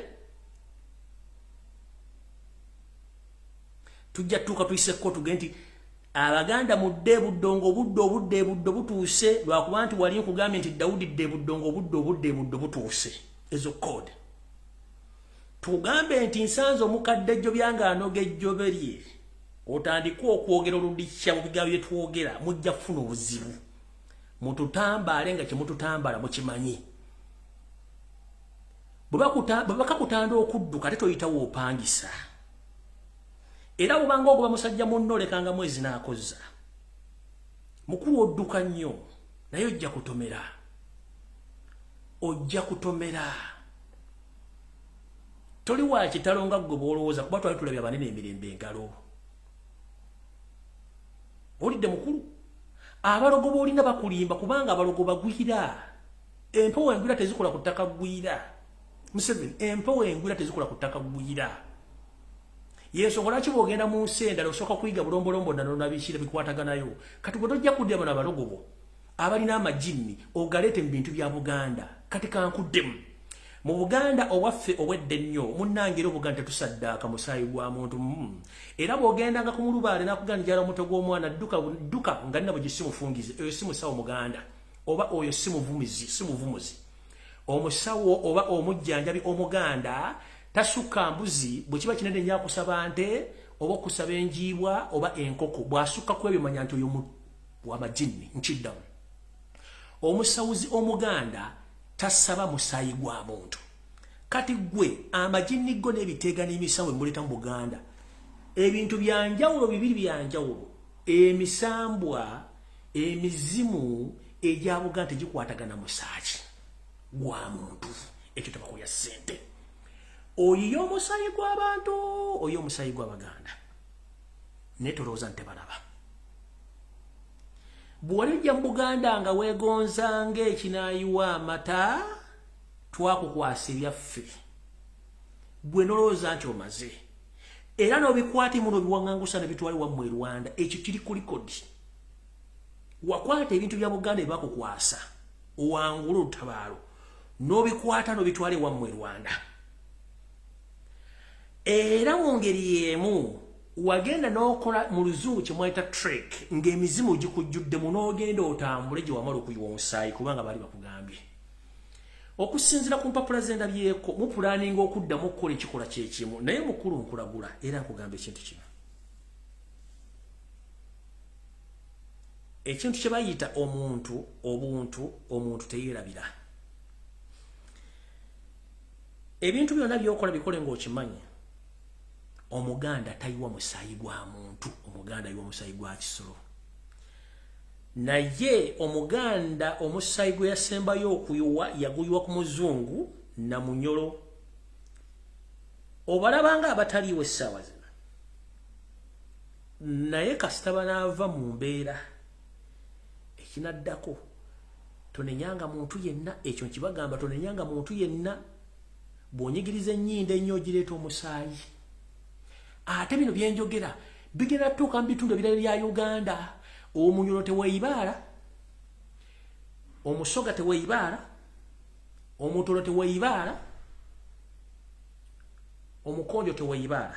tujja tutuuka tuyiseko tuge nti Abaganda mu Ddebuddongo obudde butuuse lwakuba nti wali nkugambye nti Dawudi Ddebuddongo obudde butuuse ezo code tugambe nti nsanze omukadde ejjobya ng'anoga ejjobe lye otandika okwogera oludikya mu bigambo bye twogera mujja kufuna obuzibu mututambaale nga kyemututambala mukimanyi bwe bakakutanda okudduka ate toyitawo opangisa era bwobanga ogoba musajja munno olekanga mwezi n'akozza mukulu odduka nnyo naye ojja kutomera toli wa kitalo nga ggwe bw'olowooza kuba twali tulabye abanene emirembe engalo olidde mukulu abalogo b'olina bakulimba kubanga abalogo bagwira empewo engwira tezikola ku ttaka gwira Museveni empewo engwira tezikola ku ttaka gwira yeso ngolaki bogenda mu nsenda osoka kuyiga bulombolombo na bishira bikwataganayo kati gotojja kudde bana balogobo abalina amajini ogalete mu bintu bya Buganda kati kankuddemu mu Buganda owaffe owedde nnyo munnangiro Buganda tusaddaaka musaayi gwa muntu era bogenda nga kumulubaale nakuganda jala muto gw'omwana duka nga nabo gisimu fungize eyo simu sawo Muganda oba oyo simu vumuzi omusawo oba omujjanjabi omuganda tasuka mbuzi bwekiba kinene nnyo akusaba nte oba okusaba enjiibwa oba enkoko bw'asukka kwebyo manya nti oyo w'amajini nkiddamu omusawuzi omuganda tasaba musaayi gwa muntu kati gwe amajini go n'ebiteega n'emisambo muleta mu Buganda ebintu byanjawulo bibiri byanjawulo emisambwa emizimu egya Buganda gikwatagana musaaki gwa muntu ekyo tabakulya ssente oyo omusaayi gw'abantu oyo omusaayi gw'Abaganda netolooza nte balaba bw'olijja mu Buganda nga weegonza ng'ekinaayiwa amata twakukwasa ebyaffe gwe nolowooza nti omaze era n'obikwata muno biwaŋŋangusa ne bitwale wammwe e Rwanda ekyo kiri ku likodi wakwata ebintu bya Buganda ebakukwasa owangula olutabaalo n'obikwata n'obitwale wammwe e Rwanda era mu ngeri y'emu wagenda n'okola mu luzungu kye mwayita trek ng'emizimu gikujjuddemu n'ogenda otambule gye wamala okuyiwa omusaayi kubanga baali bakugambye okusinziira ku mpapula zendabyeko mupulaaninga okuddamu okukola ekikola kyekimu naye mukulu nkulagula era nkugamba ekintu kino ekintu kye bayita omuntu teyeerabira ebintu byonna byokola bikole ng'okimanyi Omuganda tayiwa musaayi gwa muntu Omuganda yiwa musaayi gwa kisolo naye Omuganda omusaayi gwe yasembayo okuyiwa yaguyiwa ku muzungu na munyolo obalabanga abataliiwo essaawa zino naye kasita banaava mu mbeera ekinaddako tonenyanga muntu yenna ekyo nkibagamba tonenyanga muntu yenna bw'onyigiriza ennyindo ennyo ogireeta omusaayi ate bino byenjogera bigenda tuuka mu bitundu ebirala bya Uganda omunyolo teweeyibaala omusoga teweeyibaala omutolo teweeyibaala omukonjo teweeyibaala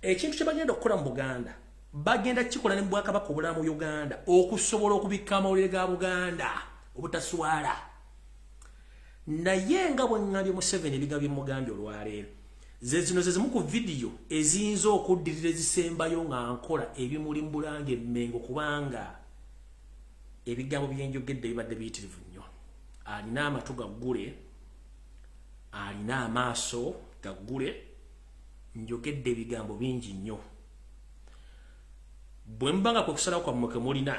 ekintu kye bagenda okukola mu Buganda bagenda kikola ne mu Bwakabaka obulala mu Uganda okusobola okubikka amawulire ga Buganda obutaswala naye nga bwe ŋŋambye Museveni ebigambye mugambye olwaleero zino zimu ku vidiyo eziyinza okuddirira ezisembayo nga nkola ebimuli mu Bulange Mmengo kubanga ebigambo byenjogedde bibadde biyitirivu nnyo alina amatu gaggule alina amaaso gaggule njogedde ebigambo bingi nnyo bwe mbanga kwe kusalawo kwammwe ke mulina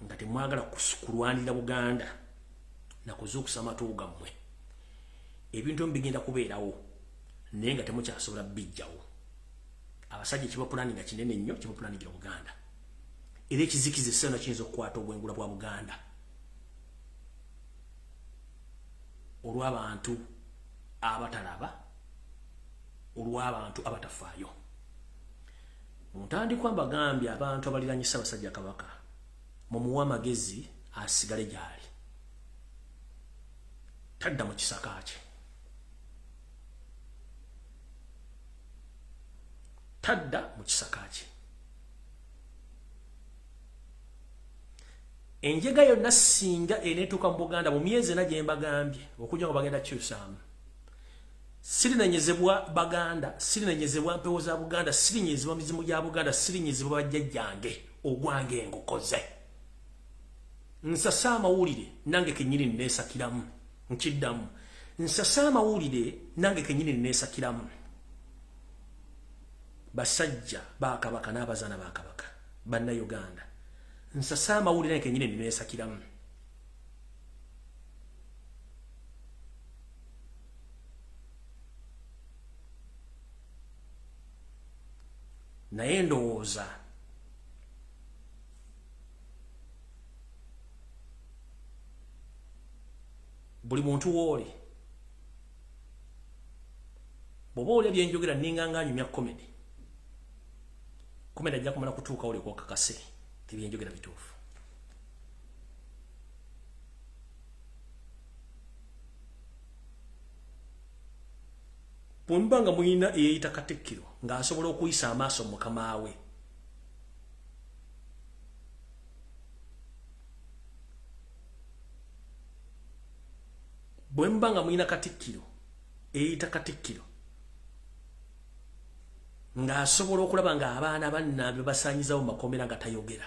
nga temwagala kulwanirira Buganda na kuzuukusa amatu gammwe ebintu bigenda kubeerawo naye nga temukyasobola bijjawo abasajja ekibapulani nga kinene nnyo kibapulanigira Buganda era ekizikiza essana kiyinza okukwata obwengula bwa Buganda olw'abantu abatalaba olw'abantu abatafaayo mu ntandikwa mbagambye abantu abaliranye Ssaabasajja Kabaka mumuwa amagezi asigale gy'ali tadda mu kisaka kye tadda mu kisaka kye enjega yonna singa eneetuuka mu Buganda mu myezi ena gye mbagambye okujja nga bagenda kyusaamu sirinenyezebwa Baganda sirinenyezebwa mpewo za Buganda sirinyezebwa mizimu gya Buganda sirinyezebwa bajjajjange ogwange ngukoze nsasa amawulire nange kennyini nneesakiramu nkiddamu nsasa amawulire nange kennyini nneesakiramu basajja ba Kabaka n'abazaana ba Kabaka bannayuganda nsasa amawulire nange kennyini nneesakiramu naye ndowooza buli muntu wooli Bwoba olya byenjogera ninga nyumya comedy. Comedy ajja kumala kutuuka ole kwa kakase. Tibyenjogera bituufu. Bwembanga muyina eyita Katikkiro nga asobola okuyisa amaaso mukama we. Bwembanga muyina Katikkiro eyita Katikkiro nga asobola okulaba nga abaana bannabyo basanyizawo makomera nga tayogera.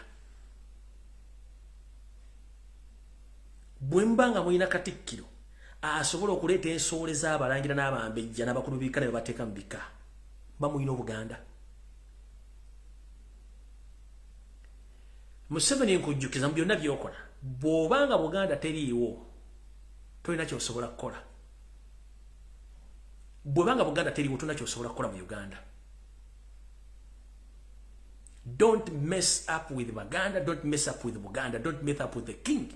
Bwembanga muyina Katikkiro asobola okuleeta ensoole z'abalangira n'abambejja n'abakulu b'ebika ne bateeka mu bika. Bamuyina Obuganda. Museveni nkujjukiza mu byonna by'okola. Bw'obanga Buganda teriiwo, tolina ky'osobola kukola. Bw'obanga Buganda teriiwo, tolina ky'osobola kukola mu Uganda. Don't mess up with Baganda, don't mess up with Buganda, don't mess up with the king.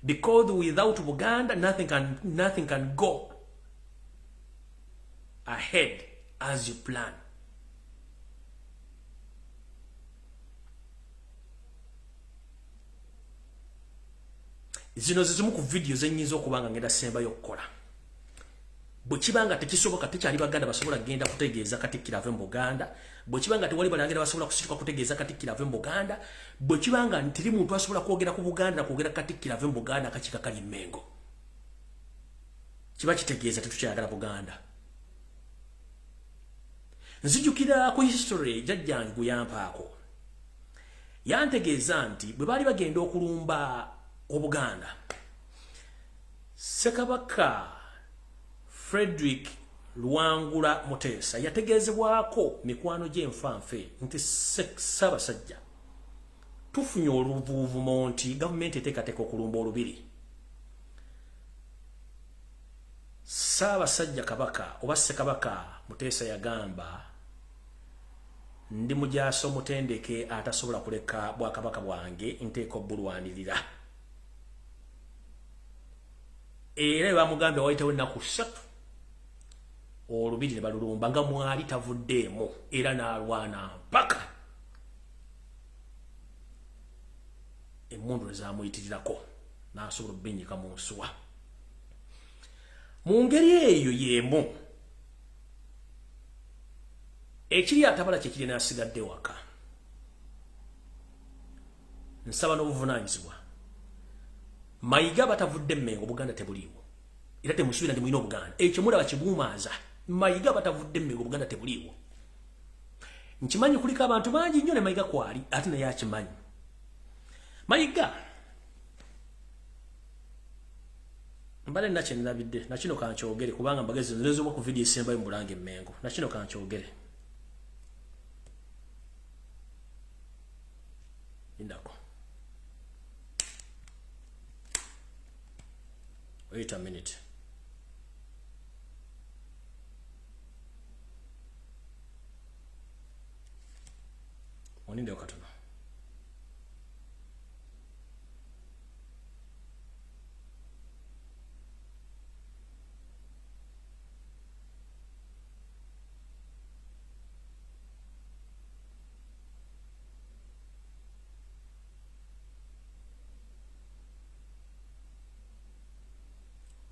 Because without Buganda, nothing can go ahead as you plan. Zino zizimu ku video zenyizo okubanga ngenda sembayo okukola. Bwe kibanga tekisoboka tekyali Baganda basobola genda kutegeeza Katikkiro ave mu Buganda. Bwe kibanga tewali balangira basobola kusituka kutegeeza Katikkiro ave mu Buganda. Bwe kibanga ntiri muntu asobola kwogera ku Buganda na kwogera Katikkiro ave mu Buganda akakika kali Mmengo. Kiba kitegeeza tetukyayagala Buganda. Nzijukira ku history jajjange guyampaako. Yantegeeza nti bwe baali bagenda okulumba Obuganda, Ssekabaka Frederick Luwangula Mutesa yategeezebwako mikwano gy'enfanfe nti Ssaabasajja tufunye oluvuuvumo nti gavumenti eteekateeka okulumba olubiri. Ssaabasajja Kabaka oba Ssekabaka Mutesa yagamba ndi mujaso mutendeke atasobola kuleka Bwakabaka bwange nteeka obbulwanirira. Era bamugambye wayitawo ennaku 3 olubiri ne balulumba nga mwali tavuddeemu era n'alwana mpaka emmundu ezamuyitirirako n'asobola obbinyika mu nsuwa. Mu ngeri eyo y'emu ekiri atabala kyekiri n'asigadde waka. Nsaba n'obuvunaanyizibwa Mayiga batavudde Mmengo Buganda tebuliiwo. Era temusuubira ndi mulina Obuganda. Ekyo mulaba kibuumaaza. Mayiga batavudde Mmengo Buganda tebuliiwo. Nkimanyi kuliko abantu bangi nnyo ne Mayiga kwali ate naye akimanyi. Mayiga mbale nakye nalabidde nakino kankyogere kubanga mbagezi nzirezebwa ku video esembayo mu Bulange Mmengo. Nakino kankyogere. Indako. Wait a minute. Oninde okatono.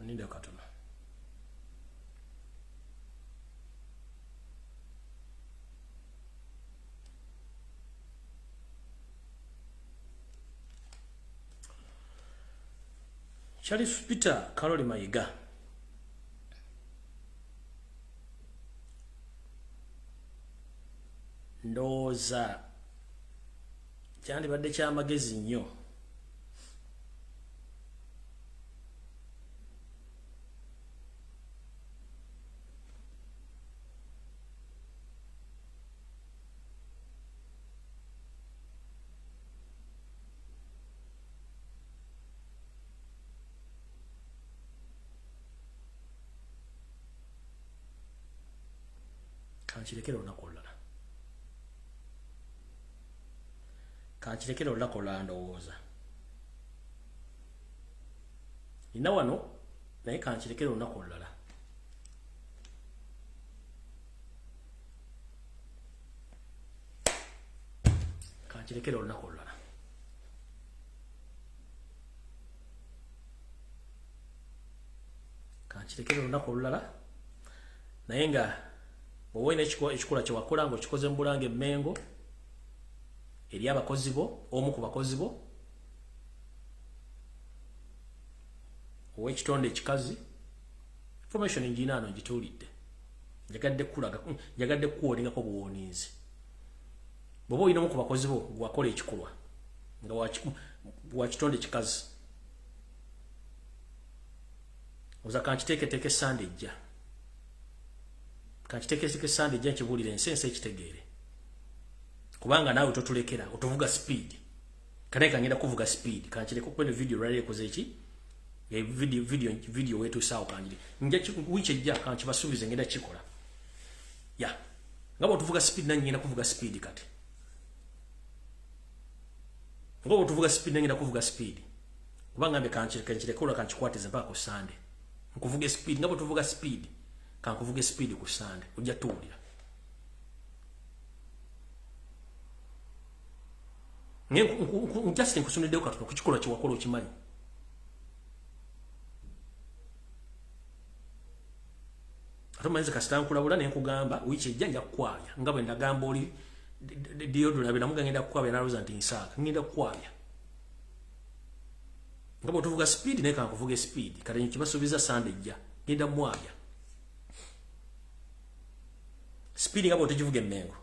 Oninde okatono. Sheriff Peter Karoli Mayiga ndowooza kyandibadde kyamagezi nnyo kankirekera olunaku olulala. Kankirekera olunaku olulala ndowooza. Nina wano naye kankirekera olunaku olulala. kankirekere olunaku olulala. Kankirekere olunaku olulala. Naye nga bw'owoina ekikola kye wakola ng'okikoze mu Bulange Mmengo eri abakozi bo, omu ku bakozi bo, ow'ekitonde ekikazi, information njina ano ngituulidde. Njagadde kukuwoolingako buwoonizi. Bw'oba olina omu ku bakozi bo gwakola ekikolwa nga wa kitonde kikazi, oza kankiteeketeeke Sande ejja. Kankiteeketeeke Sande ejja nkibuulire ensense ekitegeere. Kubanga naawe totulekera otuvuga speed. Kale kangenda kuvuga speed. Kankireko kwene video rally ekoze eki. Video wetu sawa kanjiri. Nja wiche ejja kankibasuubize ngenda kikola. Ya. Ngabo tuvuga speed nanyi ngenda kuvuga speed kati. Ngabo tuvuga speed nanyi ngenda kuvuga speed. Kubanga mbe kankirekola kankikwatiza mpaka ku Sande. Nkuvuge speed ngabo tuvuga speed. Kankuvuge speed ku Sande. Ojja tuulira. Just nkusonedde katono ku kikola kye wakola okimanyi. Atomanyiza kasita nkulabula ne nkugamba wiiki ejja nja kukwabya nga bwe ndagamba oli deodorant abe namuga ngenda kukwabya na Rosa nti nsaaka ngenda kukwabya. Nga bwe tuvuga speed naye kankuvuge speed kale nkibasuubiza Sande ejja ngenda mwabya. Speed nga bwe tugivuga Mmengo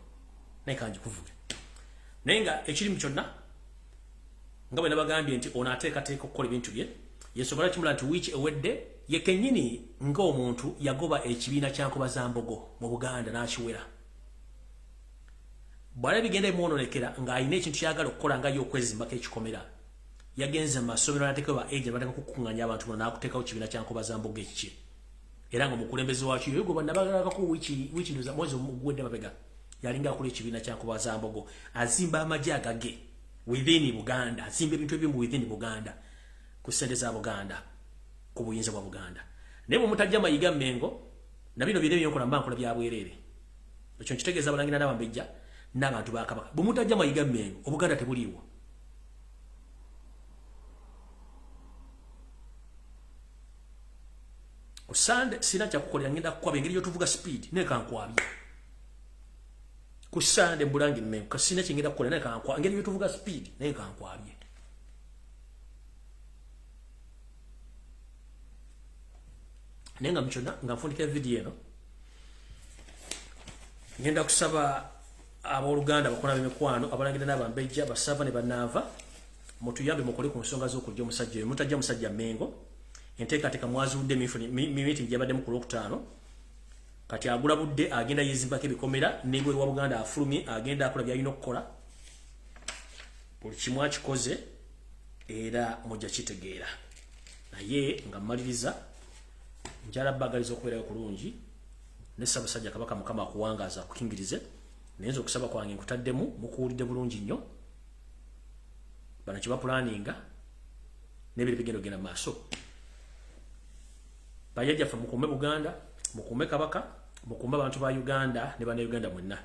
naye kanjikuvuge. Naye nga ekiri mu kyonna nga bwe nabagambye nti ono ateekateeka okukola ebintu bye yesobola kimula nti wiiki ewedde ye kennyini ng'omuntu yagoba ekibiina kya Nkobazambogo mu Buganda n'akiwera. Bw'alaba bigenda bimwononekera ng'alina ekintu kyagala okukola nga y'okwezimbako ekikomera yagenze mu masomero n'ateekayo ba agent bateeka kukuŋŋanya abantu bonna n'akuteekawo ekibiina kya Nkobazambogo ekikye. Era ng'omukulembeze wakyo yogo bannabagalako wiiki ndoza mwezi oguwedde mabega yalinga akola ekibiina kya Nkobazambogo azimba amagye agage within Buganda, azimba ebintu ebimu within Buganda ku ssente za Buganda ku buyinza bwa Buganda. Naye bwe mutajja mayiga Mmengo na bino bire byenkola mbankola bya bwereere. Ekyo nkitegeeza abalangira n'abambejja n'abantu ba Kabaka. Bwe mutajja mayiga Mmengo Obuganda tebuliiwo. Ku Sande sina kyakukolera ngenda kukwaba engeri yotuvuga speed naye kankwabya. Ku Sande Bulange Mmengo kasina kingenda kukola naye kankwabya engeri yotuvuga speed naye kankwabye. Nenga mchona nga mfundika video eno ngenda kusaba abooluganda bakola b'emikwano abalangira n'abambejja basava ne banava mutuyambe mukole ku nsonga z'okujja omusajja oyo mutajja musajja Mmengo enteekateeka mwazudde meeting gyabadde mu ku Lwokutaano kati agula budde agenda yezimbako ebikomera n'ebweru wa Buganda afulumye agenda akola by'alina okukola buli kimu akikoze era mujja kitegeera naye nga mmaliriza njala bagaliza okubeerayo kulungi ne Ssaabasajja Kabaka Mukama akuwangaaza akukingirize nayenza okusaba kwange nkutaddemu mukuwulidde bulungi nnyo bano kye bapulaninga n'ebiri bigenda ogenda mu maaso. Bajjajjaffe mukuume Buganda, mukuume Kabaka, mukuume abantu ba Uganda ne bannayuganda mwenna.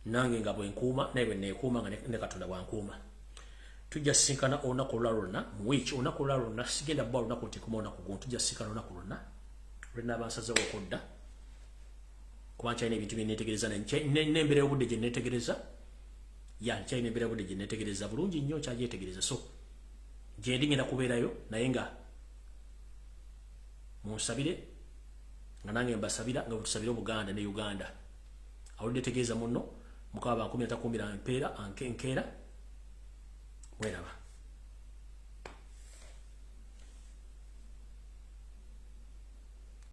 Nange nga bwe nkuuma naye bwe neekuuma nga ne Katonda bwankuuma. Tujja sinkana olunaku olulala mu wiiki olunaku olulala lwonna sigenda bba olunaku nti kuma olunaku guno tujja sinkana olunaku lwonna lwena abansazewo okudda kuba nkyalina ebintu bye neetegereza n'embeera y'obudde gye neetegereza nkyalina embeera y'obudde gye neetegereza bulungi nnyo kyagyetegereza so gye ndi ngenda kubeerayo naye nga munsabire nga nange mbasabira nga bwetusabire Obuganda ne Uganda awulidde tegeeza munno Mukama bankumira takumbira mpeera enkeera mweraba.